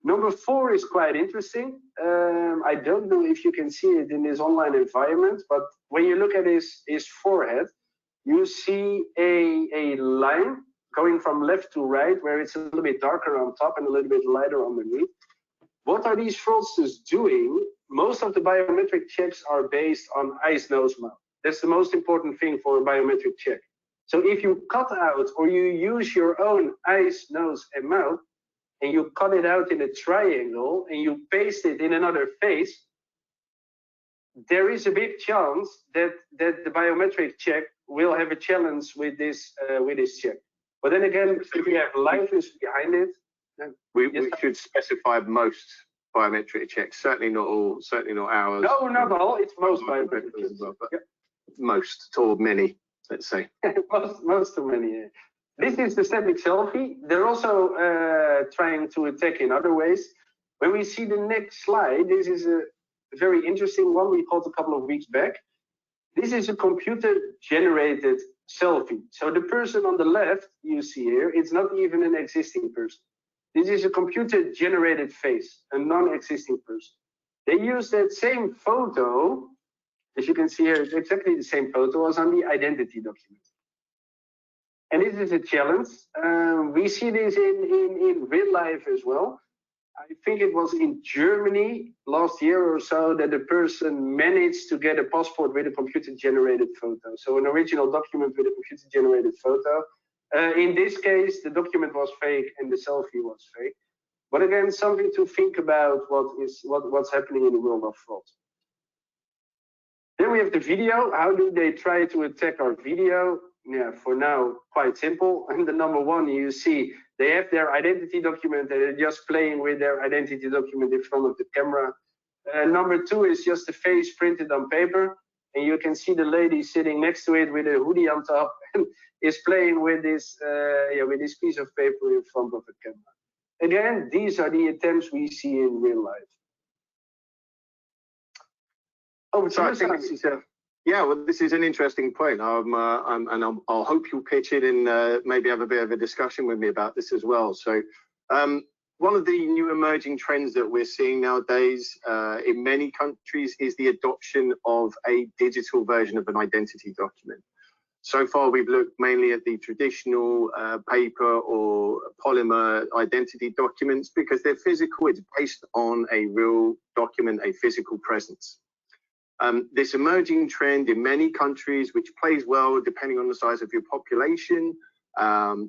Number four is quite interesting. I don't know if you can see it in this online environment, but when you look at his forehead, you see a line going from left to right, where it's a little bit darker on top and a little bit lighter underneath. What are these fraudsters doing? Most of the biometric checks are based on eyes, nose, mouth. That's the most important thing for a biometric check. So if you cut out or you use your own eyes, nose, and mouth, and you cut it out in a triangle and you paste it in another face, there is a big chance that the biometric check will have a challenge with this check. But then again, if we have liveness behind it, we should specify most biometric checks. Certainly not all. Certainly not ours. No, not all. It's most biometric checks. Well, but most or many, let's say. most or many. Yeah. This is the static selfie. They're also trying to attack in other ways. When we see the next slide, this is a very interesting one we caught a couple of weeks back. This is a computer-generated selfie. So the person on the left you see here, it's not even an existing person. This is a computer-generated face, a non-existing person. They use that same photo, as you can see here, it's exactly the same photo as on the identity document. And this is a challenge. We see this in real life as well. I think it was in Germany last year or so that the person managed to get a passport with a computer-generated photo. So an original document with a computer-generated photo. In this case, the document was fake and the selfie was fake. But again, something to think about what's happening in the world of fraud. Then we have the video. How do they try to attack our video? Yeah, for now, quite simple. And the number one, you see, they have their identity document and they're just playing with their identity document in front of the camera. Number two is just a face printed on paper. And you can see the lady sitting next to it with a hoodie on top and is playing with this piece of paper in front of the camera. Again, these are the attempts we see in real life. Oh, so I think this is this is an interesting point. I'll hope you'll pitch in and maybe have a bit of a discussion with me about this as well. So, one of the new emerging trends that we're seeing nowadays in many countries is the adoption of a digital version of an identity document. So far, we've looked mainly at the traditional paper or polymer identity documents because they're physical. It's based on a real document, a physical presence. This emerging trend in many countries, which plays well depending on the size of your population,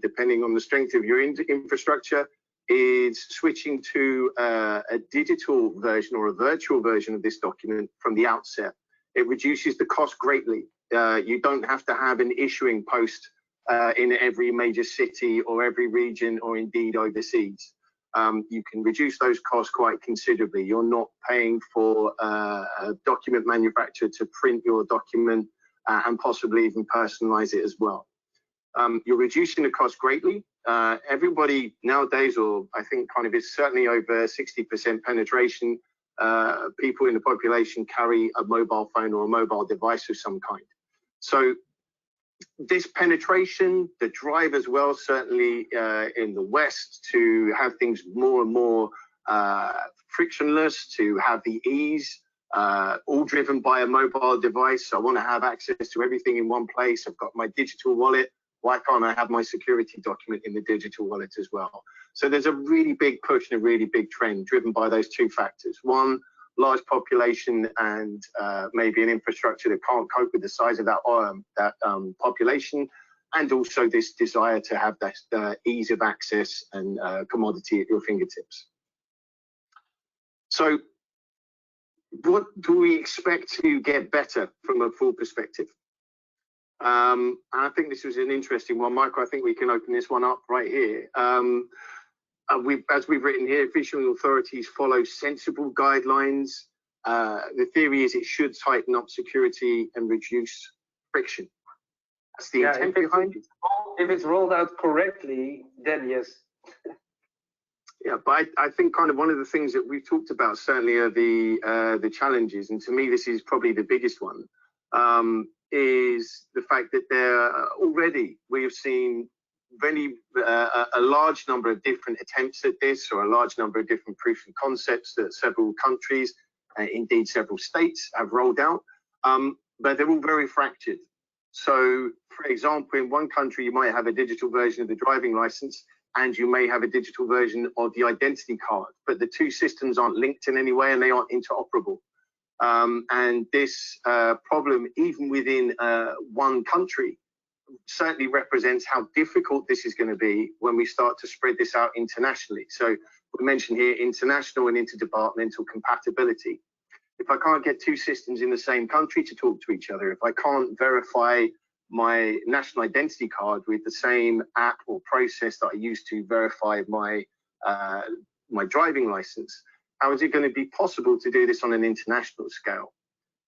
depending on the strength of your infrastructure, is switching to a digital version or a virtual version of this document from the outset. It reduces the cost greatly. You don't have to have an issuing post in every major city or every region or indeed overseas. You can reduce those costs quite considerably. You're not paying for a document manufacturer to print your document and possibly even personalize it as well. You're reducing the cost greatly. Everybody nowadays, or I think kind of is certainly over 60% penetration, people in the population carry a mobile phone or a mobile device of some kind. So this penetration, the drive as well, certainly in the West, to have things more and more frictionless, to have the ease, all driven by a mobile device. I want to have access to everything in one place. I've got my digital wallet. Why can't I have my security document in the digital wallet as well? So there's a really big push and a really big trend driven by those two factors. One, large population and maybe an infrastructure that can't cope with the size of that population, and also this desire to have that ease of access and commodity at your fingertips. So what do we expect to get better from a fraud perspective? I think this was an interesting one, Michael. I think we can open this one up right here. As we've written here, official authorities follow sensible guidelines. The theory is it should tighten up security and reduce friction. That's the intent behind it. If it's rolled out correctly, then yes. Yeah, but I think kind of one of the things that we've talked about certainly are the challenges, and to me this is probably the biggest one, is the fact that we have seen a large number of different attempts at this, or a large number of different proof of concepts that several countries, indeed several states, have rolled out, but they're all very fractured. So, for example, in one country you might have a digital version of the driving license, and you may have a digital version of the identity card, but the two systems aren't linked in any way and they aren't interoperable. And this problem, even within one country, certainly represents how difficult this is going to be when we start to spread this out internationally. So we mentioned here international and interdepartmental compatibility. If I can't get two systems in the same country to talk to each other, if I can't verify my national identity card with the same app or process that I use to verify my driving license, how is it going to be possible to do this on an international scale?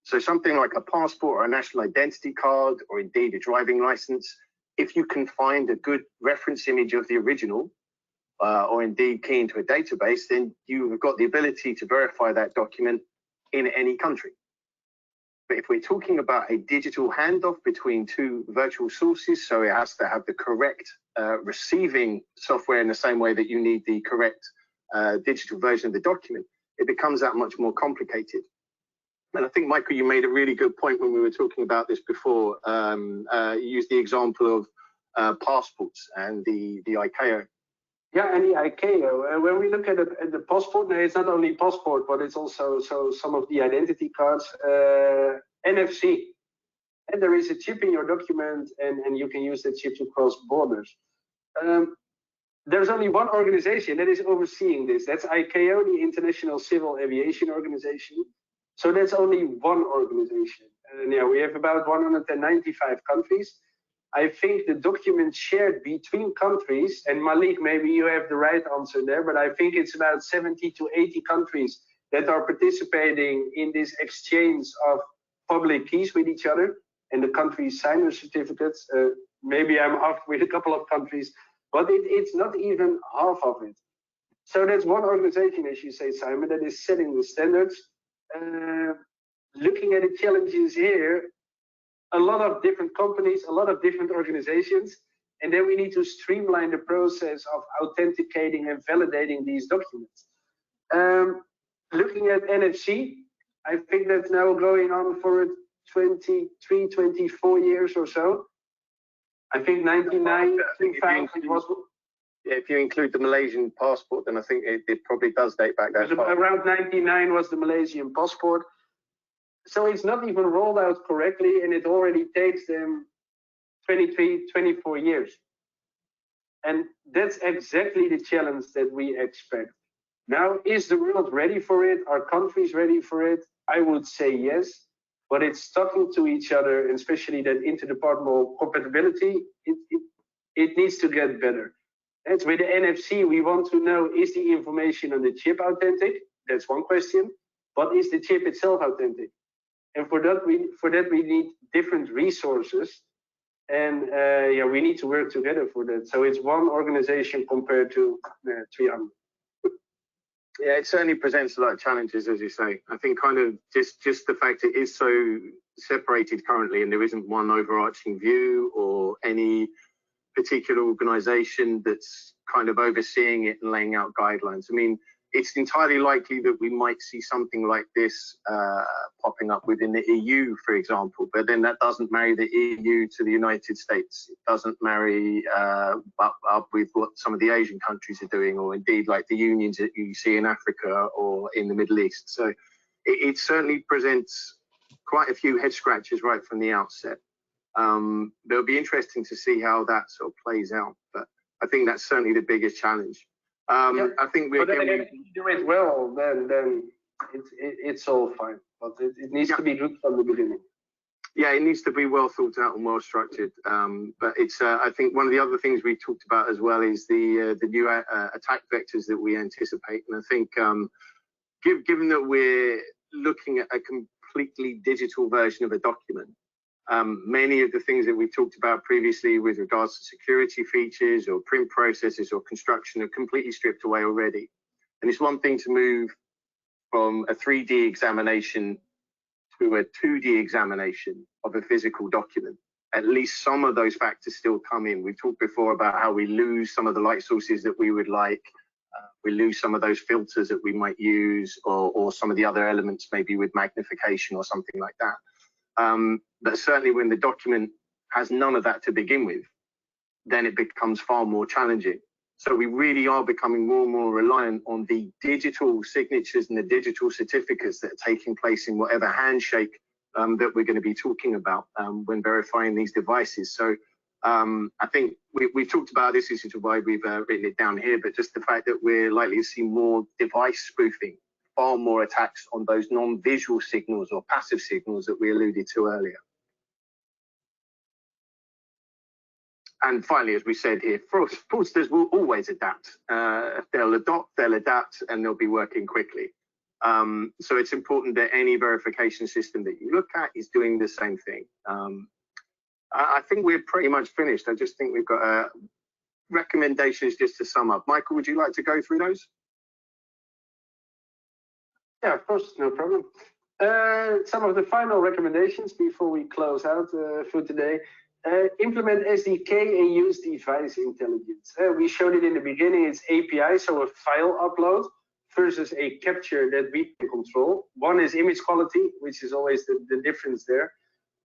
So something like a passport or a national identity card, or indeed a driving license, if you can find a good reference image of the original, or indeed key into a database, then you've got the ability to verify that document in any country. But if we're talking about a digital handoff between two virtual sources, so it has to have the correct receiving software in the same way that you need the correct digital version of the document, it becomes that much more complicated. And I think, Michael, you made a really good point when we were talking about this before. You used the example of passports and the ICAO. Yeah, and the ICAO. When we look at the passport, now it's not only passport, but it's also some of the identity cards, NFC. And there is a chip in your document, and you can use that chip to cross borders. There's only one organization that is overseeing this. That's ICAO, the International Civil Aviation Organization. So that's only one organization. And yeah, we have about 195 countries. I think the documents shared between countries, and Malik, maybe you have the right answer there, but I think it's about 70 to 80 countries that are participating in this exchange of public keys with each other, and the countries sign their certificates. Maybe I'm off with a couple of countries, but it's not even half of it. So that's one organization, as you say, Simon, that is setting the standards. Looking at the challenges here, a lot of different companies, a lot of different organizations, and then we need to streamline the process of authenticating and validating these documents. Looking at NFC, I think that's now going on for 23, 24 years or so. I think 99, 2000 was... If you include the Malaysian passport, then I think it probably does date back that far. Around 99 was the Malaysian passport. So it's not even rolled out correctly, and it already takes them 23, 24 years. And that's exactly the challenge that we expect. Now, is the world ready for it? Are countries ready for it? I would say yes, but it's talking to each other, and especially that interdepartmental compatibility, it needs to get better. As with the NFC, we want to know, is the information on the chip authentic? That's one question. But is the chip itself authentic? And for that, we need different resources. And yeah, we need to work together for that. So it's one organization compared to 300. Yeah, it certainly presents a lot of challenges, as you say. I think kind of just the fact it is so separated currently, and there isn't one overarching view or any particular organization that's kind of overseeing it and laying out guidelines. I mean, it's entirely likely that we might see something like this popping up within the EU, for example, but then that doesn't marry the EU to the United States. It doesn't marry up with what some of the Asian countries are doing, or indeed like the unions that you see in Africa or in the Middle East. So it certainly presents quite a few head scratches right from the outset. It'll be interesting to see how that sort of plays out, but I think that's certainly the biggest challenge. Yeah, I think if you do it well, then it's all fine. But it needs to be good from the beginning. Yeah, it needs to be well thought out and well structured. But it's I think one of the other things we talked about as well is the new attack vectors that we anticipate. And I think given that we're looking at a completely digital version of a document, many of the things that we've talked about previously with regards to security features or print processes or construction are completely stripped away already. And it's one thing to move from a 3D examination to a 2D examination of a physical document. At least some of those factors still come in. We've talked before about how we lose some of the light sources that we would like. We lose some of those filters that we might use, or some of the other elements, maybe with magnification or something like that. But certainly when the document has none of that to begin with, then it becomes far more challenging. So we really are becoming more and more reliant on the digital signatures and the digital certificates that are taking place in whatever handshake that we're going to be talking about when verifying these devices. So I think we've talked about this, is why we've written it down here, but just the fact that we're likely to see more device spoofing, far more attacks on those non-visual signals or passive signals that we alluded to earlier. And finally, as we said here, fraudsters will always adapt. They'll adopt, they'll adapt, and they'll be working quickly. So it's important that any verification system that you look at is doing the same thing. I think we're pretty much finished. I just think we've got recommendations just to sum up. Michael, would you like to go through those? Yeah, of course, no problem. Some of the final recommendations before we close out for today. Implement SDK and use device intelligence. We showed it in the beginning. It's API, so a file upload versus a capture that we can control. One is image quality, which is always the difference there.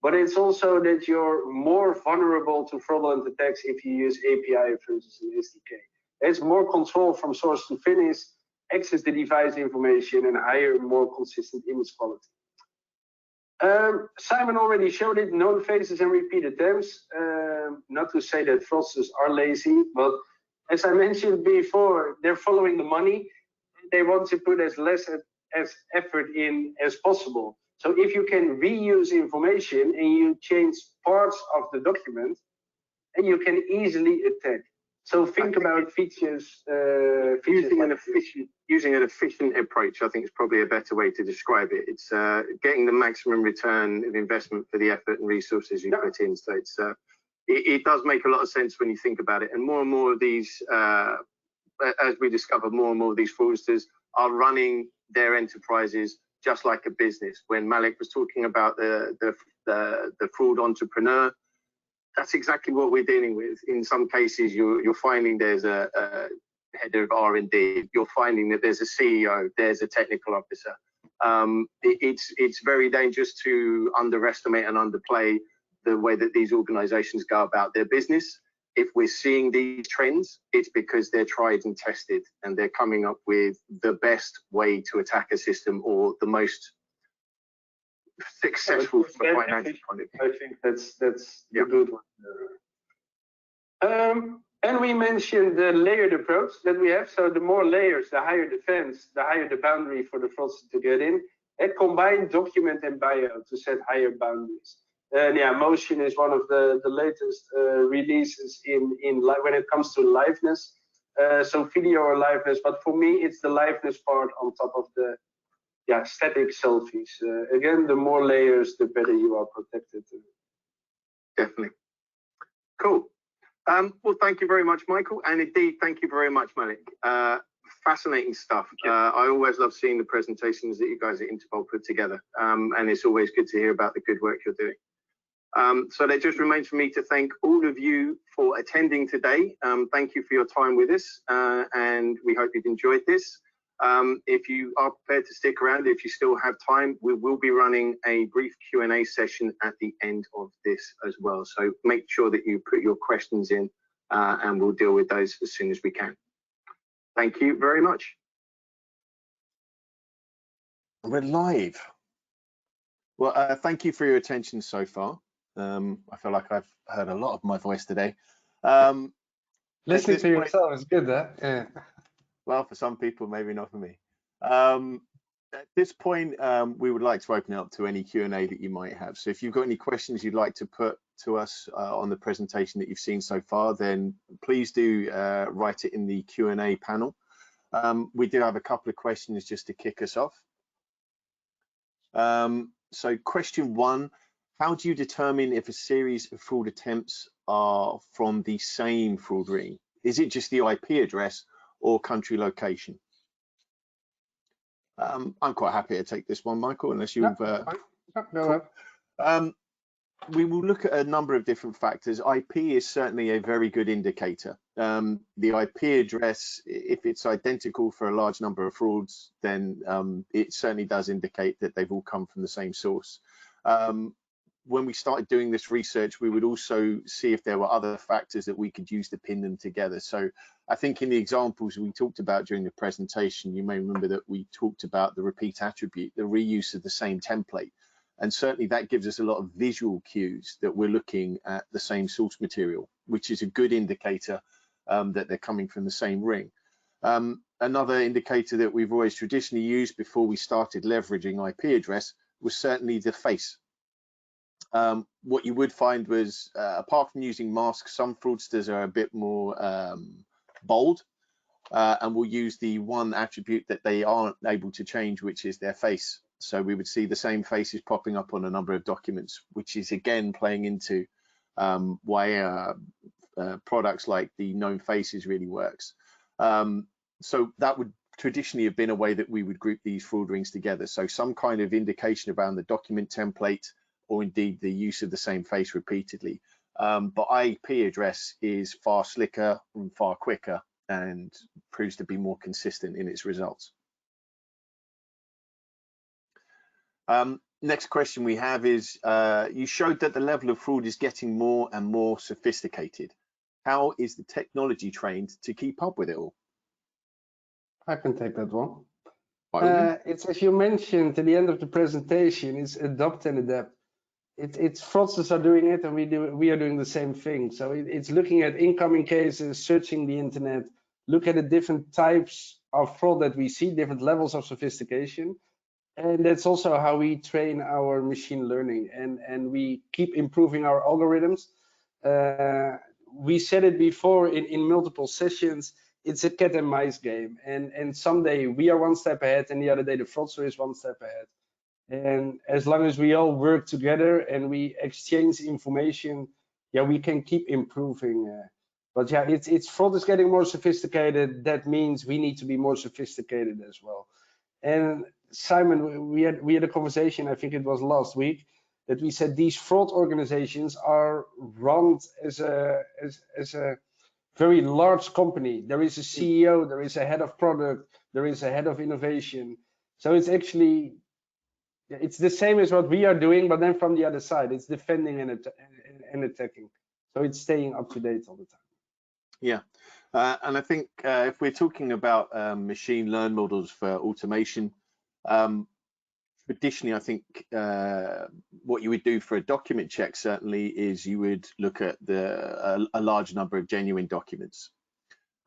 But it's also that you're more vulnerable to fraudulent attacks if you use API versus an SDK. It's more control from source to finish, access the device information, and higher, more consistent image quality. Simon already showed it, known faces and repeat attempts. Not to say that fraudsters are lazy, but as I mentioned before, they're following the money. They want to put as less as effort in as possible. So if you can reuse information and you change parts of the document, and you can easily attack. So think about features. Using an efficient approach, I think, is probably a better way to describe it. It's getting the maximum return of investment for the effort and resources you put in. So it does make a lot of sense when you think about it. And more of these, as we discover, more and more of these fraudsters are running their enterprises just like a business. When Malik was talking about the fraud entrepreneur, that's exactly what we're dealing with. In some cases, you're finding there's a head of R&D. You're finding that there's a CEO, there's a technical officer. It's very dangerous to underestimate and underplay the way that these organizations go about their business. If we're seeing these trends, it's because they're tried and tested, and they're coming up with the best way to attack a system, or the successful from a financial point of view. I think that's a good one. And we mentioned the layered approach that we have. So the more layers, the higher the fence, the higher the boundary for the fraudster to get in. And combine document and bio to set higher boundaries. And yeah, Motion is one of the latest releases when it comes to liveness. So video or liveness, but for me, it's the liveness part on top of the static selfies. Again, the more layers, the better you are protected. Definitely. Cool. Well, thank you very much, Michael. And indeed, thank you very much, Malik. Fascinating stuff. I always love seeing the presentations that you guys at Interpol put together. And it's always good to hear about the good work you're doing. So it just remains for me to thank all of you for attending today. Thank you for your time with us. And we hope you've enjoyed this. If you are prepared to stick around, if you still have time, we will be running a brief Q&A session at the end of this as well. So make sure that you put your questions in and we'll deal with those as soon as we can. Thank you very much. We're live. Well, thank you for your attention so far. I feel like I've heard a lot of my voice today. Listening to yourself is good, huh? Yeah. Well, for some people, maybe not for me. At this point, we would like to open it up to any Q&A that you might have. So if you've got any questions you'd like to put to us on the presentation that you've seen so far, then please do write it in the Q&A panel. We do have a couple of questions just to kick us off. So question one, how do you determine if a series of fraud attempts are from the same fraud ring? Is it just the IP address or country location? I'm quite happy to take this one, Michael, unless you've... Go ahead. We will look at a number of different factors. IP is certainly a very good indicator. The IP address, if it's identical for a large number of frauds, then it certainly does indicate that they've all come from the same source. When we started doing this research, we would also see if there were other factors that we could use to pin them together. So I think in the examples we talked about during the presentation, you may remember that we talked about the repeat attribute, the reuse of the same template. And certainly that gives us a lot of visual cues that we're looking at the same source material, which is a good indicator that they're coming from the same ring. Another indicator that we've always traditionally used before we started leveraging IP address was certainly the face. What you would find was, apart from using masks, some fraudsters are a bit more bold and will use the one attribute that they aren't able to change, which is their face. So we would see the same faces popping up on a number of documents, which is again playing into why products like the known faces really works. So that would traditionally have been a way that we would group these fraud rings together. So some kind of indication around the document template, or indeed the use of the same face repeatedly. But IP address is far slicker and far quicker and proves to be more consistent in its results. Next question we have is, you showed that the level of fraud is getting more and more sophisticated. How is the technology trained to keep up with it all? I can take that one. It's, as you mentioned at the end of the presentation, it's adopt and adapt. It's fraudsters are doing it, and we are doing the same thing. So it's looking at incoming cases, searching the internet, look at the different types of fraud that we see, different levels of sophistication. And that's also how we train our machine learning, and we keep improving our algorithms. We said it before in multiple sessions, it's a cat and mice game, and someday we are one step ahead and the other day the fraudster is one step ahead. And as long as we all work together and we exchange information, yeah, we can keep improving. But yeah, it's fraud is getting more sophisticated. That means we need to be more sophisticated as well. And Simon, we had a conversation, I think it was last week, that we said these fraud organizations are run as a very large company. There is a CEO, there is a head of product, there is a head of innovation. So it's actually, it's the same as what we are doing, but then from the other side, it's defending and attacking. So it's staying up to date all the time. Yeah, and I think if we're talking about machine learning models for automation, traditionally, I think what you would do for a document check certainly is you would look at a large number of genuine documents.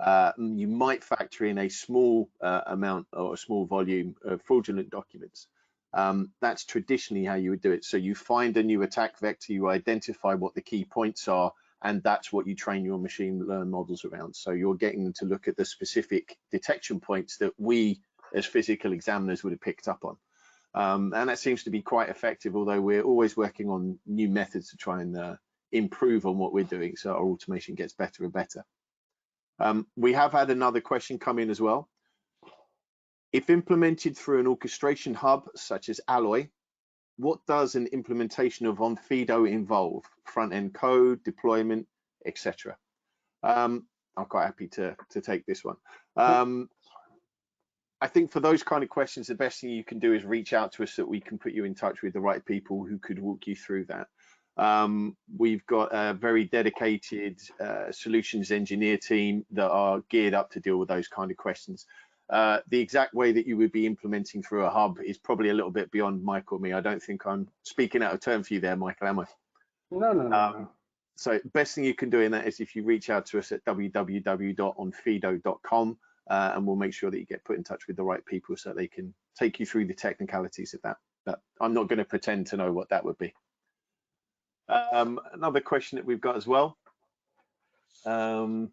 You might factor in a small amount or a small volume of fraudulent documents. That's traditionally how you would do it. So you find a new attack vector, you identify what the key points are, and that's what you train your machine learning models around. So you're getting them to look at the specific detection points that we as physical examiners would have picked up on. And that seems to be quite effective, although we're always working on new methods to try and improve on what we're doing so our automation gets better and better. We have had another question come in as well. If implemented through an orchestration hub such as Alloy, what does an implementation of Onfido involve? Front-end code, deployment, etc. I'm quite happy to take this one. I think for those kind of questions, the best thing you can do is reach out to us so that we can put you in touch with the right people who could walk you through that. We've got a very dedicated solutions engineer team that are geared up to deal with those kind of questions. The exact way that you would be implementing through a hub is probably a little bit beyond Mike or me. I don't think I'm speaking out of turn for you there, Michael, am I? No. So best thing you can do in that is if you reach out to us at www.onfido.com and we'll make sure that you get put in touch with the right people so they can take you through the technicalities of that. But I'm not going to pretend to know what that would be. Another question that we've got as well. Can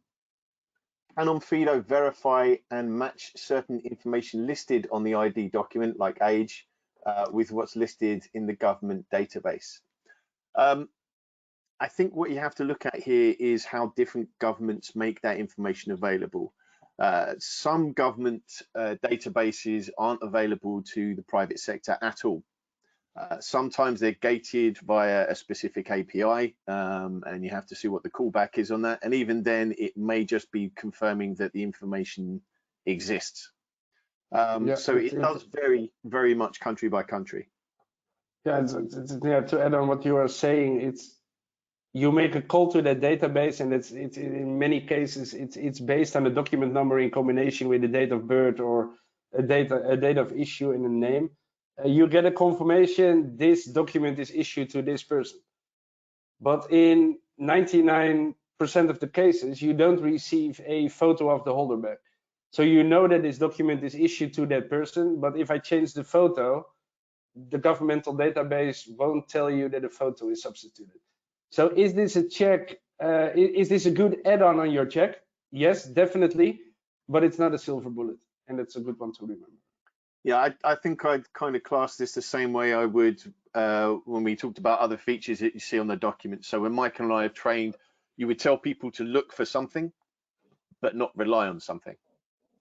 Onfido verify and match certain information listed on the ID document, like age, with what's listed in the government database? I think what you have to look at here is how different governments make that information available. Some government databases aren't available to the private sector at all. Sometimes they're gated via a specific API, and you have to see what the callback is on that. And even then, it may just be confirming that the information exists. So it does vary very much country by country. Yeah, to add on what you are saying, you make a call to that database, and it's in many cases it's based on a document number in combination with the date of birth or a date of issue and a name. You get a confirmation this document is issued to this person, but in 99% of the cases you don't receive a photo of the holder back. So you know that this document is issued to that person, but if I change the photo, the governmental database won't tell you that a photo is substituted. So is this a check? Is this a good add-on on your check? Yes, definitely, but it's not a silver bullet, and that's a good one to remember. Yeah, I think I'd kind of class this the same way I would when we talked about other features that you see on the document. So when Mike and I have trained, you would tell people to look for something, but not rely on something.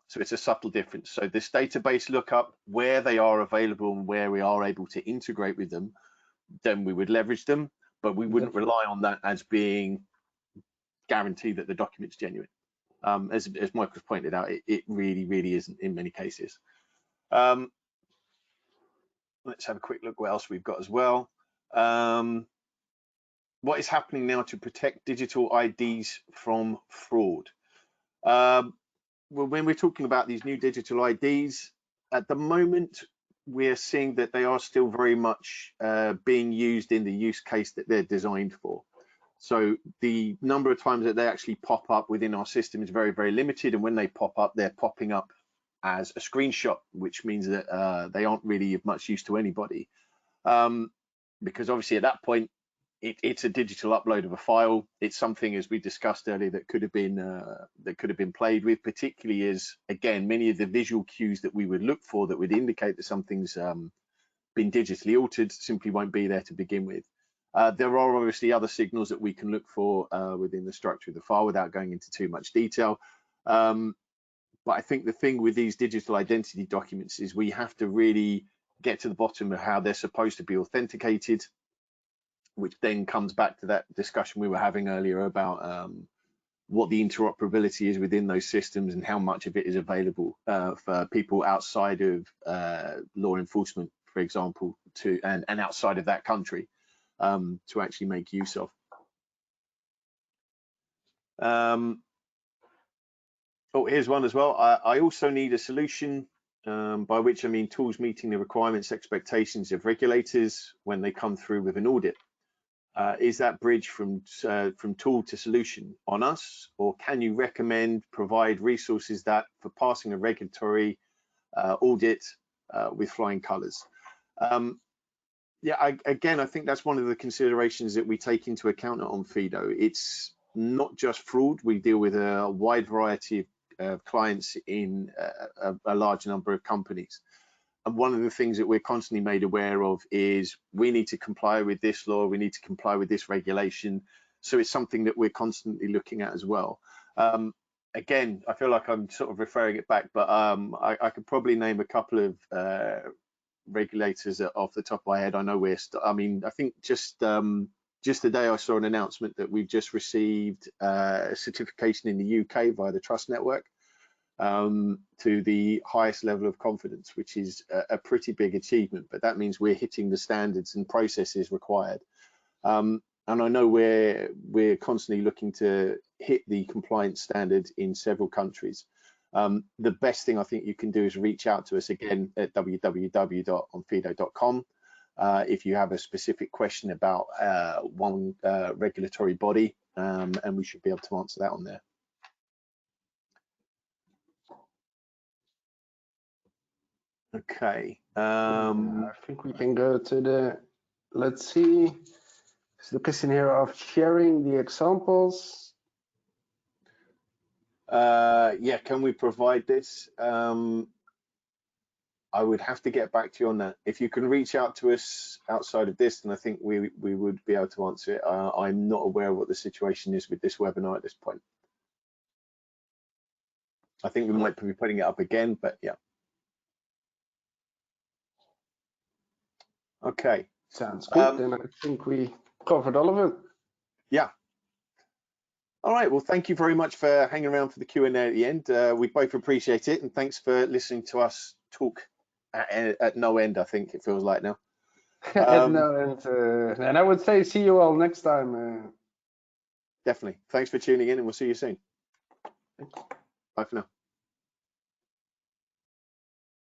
So it's a subtle difference. So this database lookup, where they are available and where we are able to integrate with them, then we would leverage them, but we wouldn't rely on that as being guaranteed that the document's genuine. As Michael's pointed out, it really isn't in many cases. Let's have a quick look what else we've got as well. What is happening now to protect digital IDs from fraud? Well, when we're talking about these new digital IDs, at the moment, we're seeing that they are still very much being used in the use case that they're designed for. So the number of times that they actually pop up within our system is very limited, and when they pop up, they're popping up as a screenshot, which means that they aren't really of much use to anybody, because obviously at that point it's a digital upload of a file. It's something, as we discussed earlier, that could have been played with, particularly as, again, many of the visual cues that we would look for that would indicate that something's been digitally altered simply won't be there to begin with. There are obviously other signals that we can look for within the structure of the file without going into too much detail. But I think the thing with these digital identity documents is we have to really get to the bottom of how they're supposed to be authenticated, which then comes back to that discussion we were having earlier about what the interoperability is within those systems and how much of it is available for people outside of law enforcement, for example, and outside of that country to actually make use of. Oh, here's one as well. I also need a solution by which I mean tools meeting the requirements, expectations of regulators when they come through with an audit. Is that bridge from tool to solution on us, or can you recommend, provide resources that for passing a regulatory audit with flying colours? Yeah, again, I think that's one of the considerations that we take into account at Onfido. It's not just fraud. We deal with a wide variety of clients in a large number of companies. And one of the things that we're constantly made aware of is we need to comply with this law, we need to comply with this regulation. So it's something that we're constantly looking at as well. Again, I feel like I'm sort of referring it back, but I could probably name a couple of regulators off the top of my head. I know I mean, I think just today I saw an announcement that we've just received a certification in the UK via the Trust Network to the highest level of confidence, which is a pretty big achievement, but that means we're hitting the standards and processes required. And I know we're constantly looking to hit the compliance standard in several countries. The best thing I think you can do is reach out to us again at www.onfido.com if you have a specific question about one regulatory body, and we should be able to answer that on there. Okay. I think we can go to the, let's see, there's the question here of sharing the examples. Yeah, can we provide this? I would have to get back to you on that. If you can reach out to us outside of this, then I think we would be able to answer it. I'm not aware of what the situation is with this webinar at this point. I think we might be putting it up again, but yeah. Okay. Sounds good. Then I think we covered all of it. Yeah. All right. Well, thank you very much for hanging around for the Q&A at the end. We both appreciate it, and thanks for listening to us talk at no end. I think it feels like now. At no end. And I would say see you all next time. Definitely. Thanks for tuning in, and we'll see you soon. Bye for now.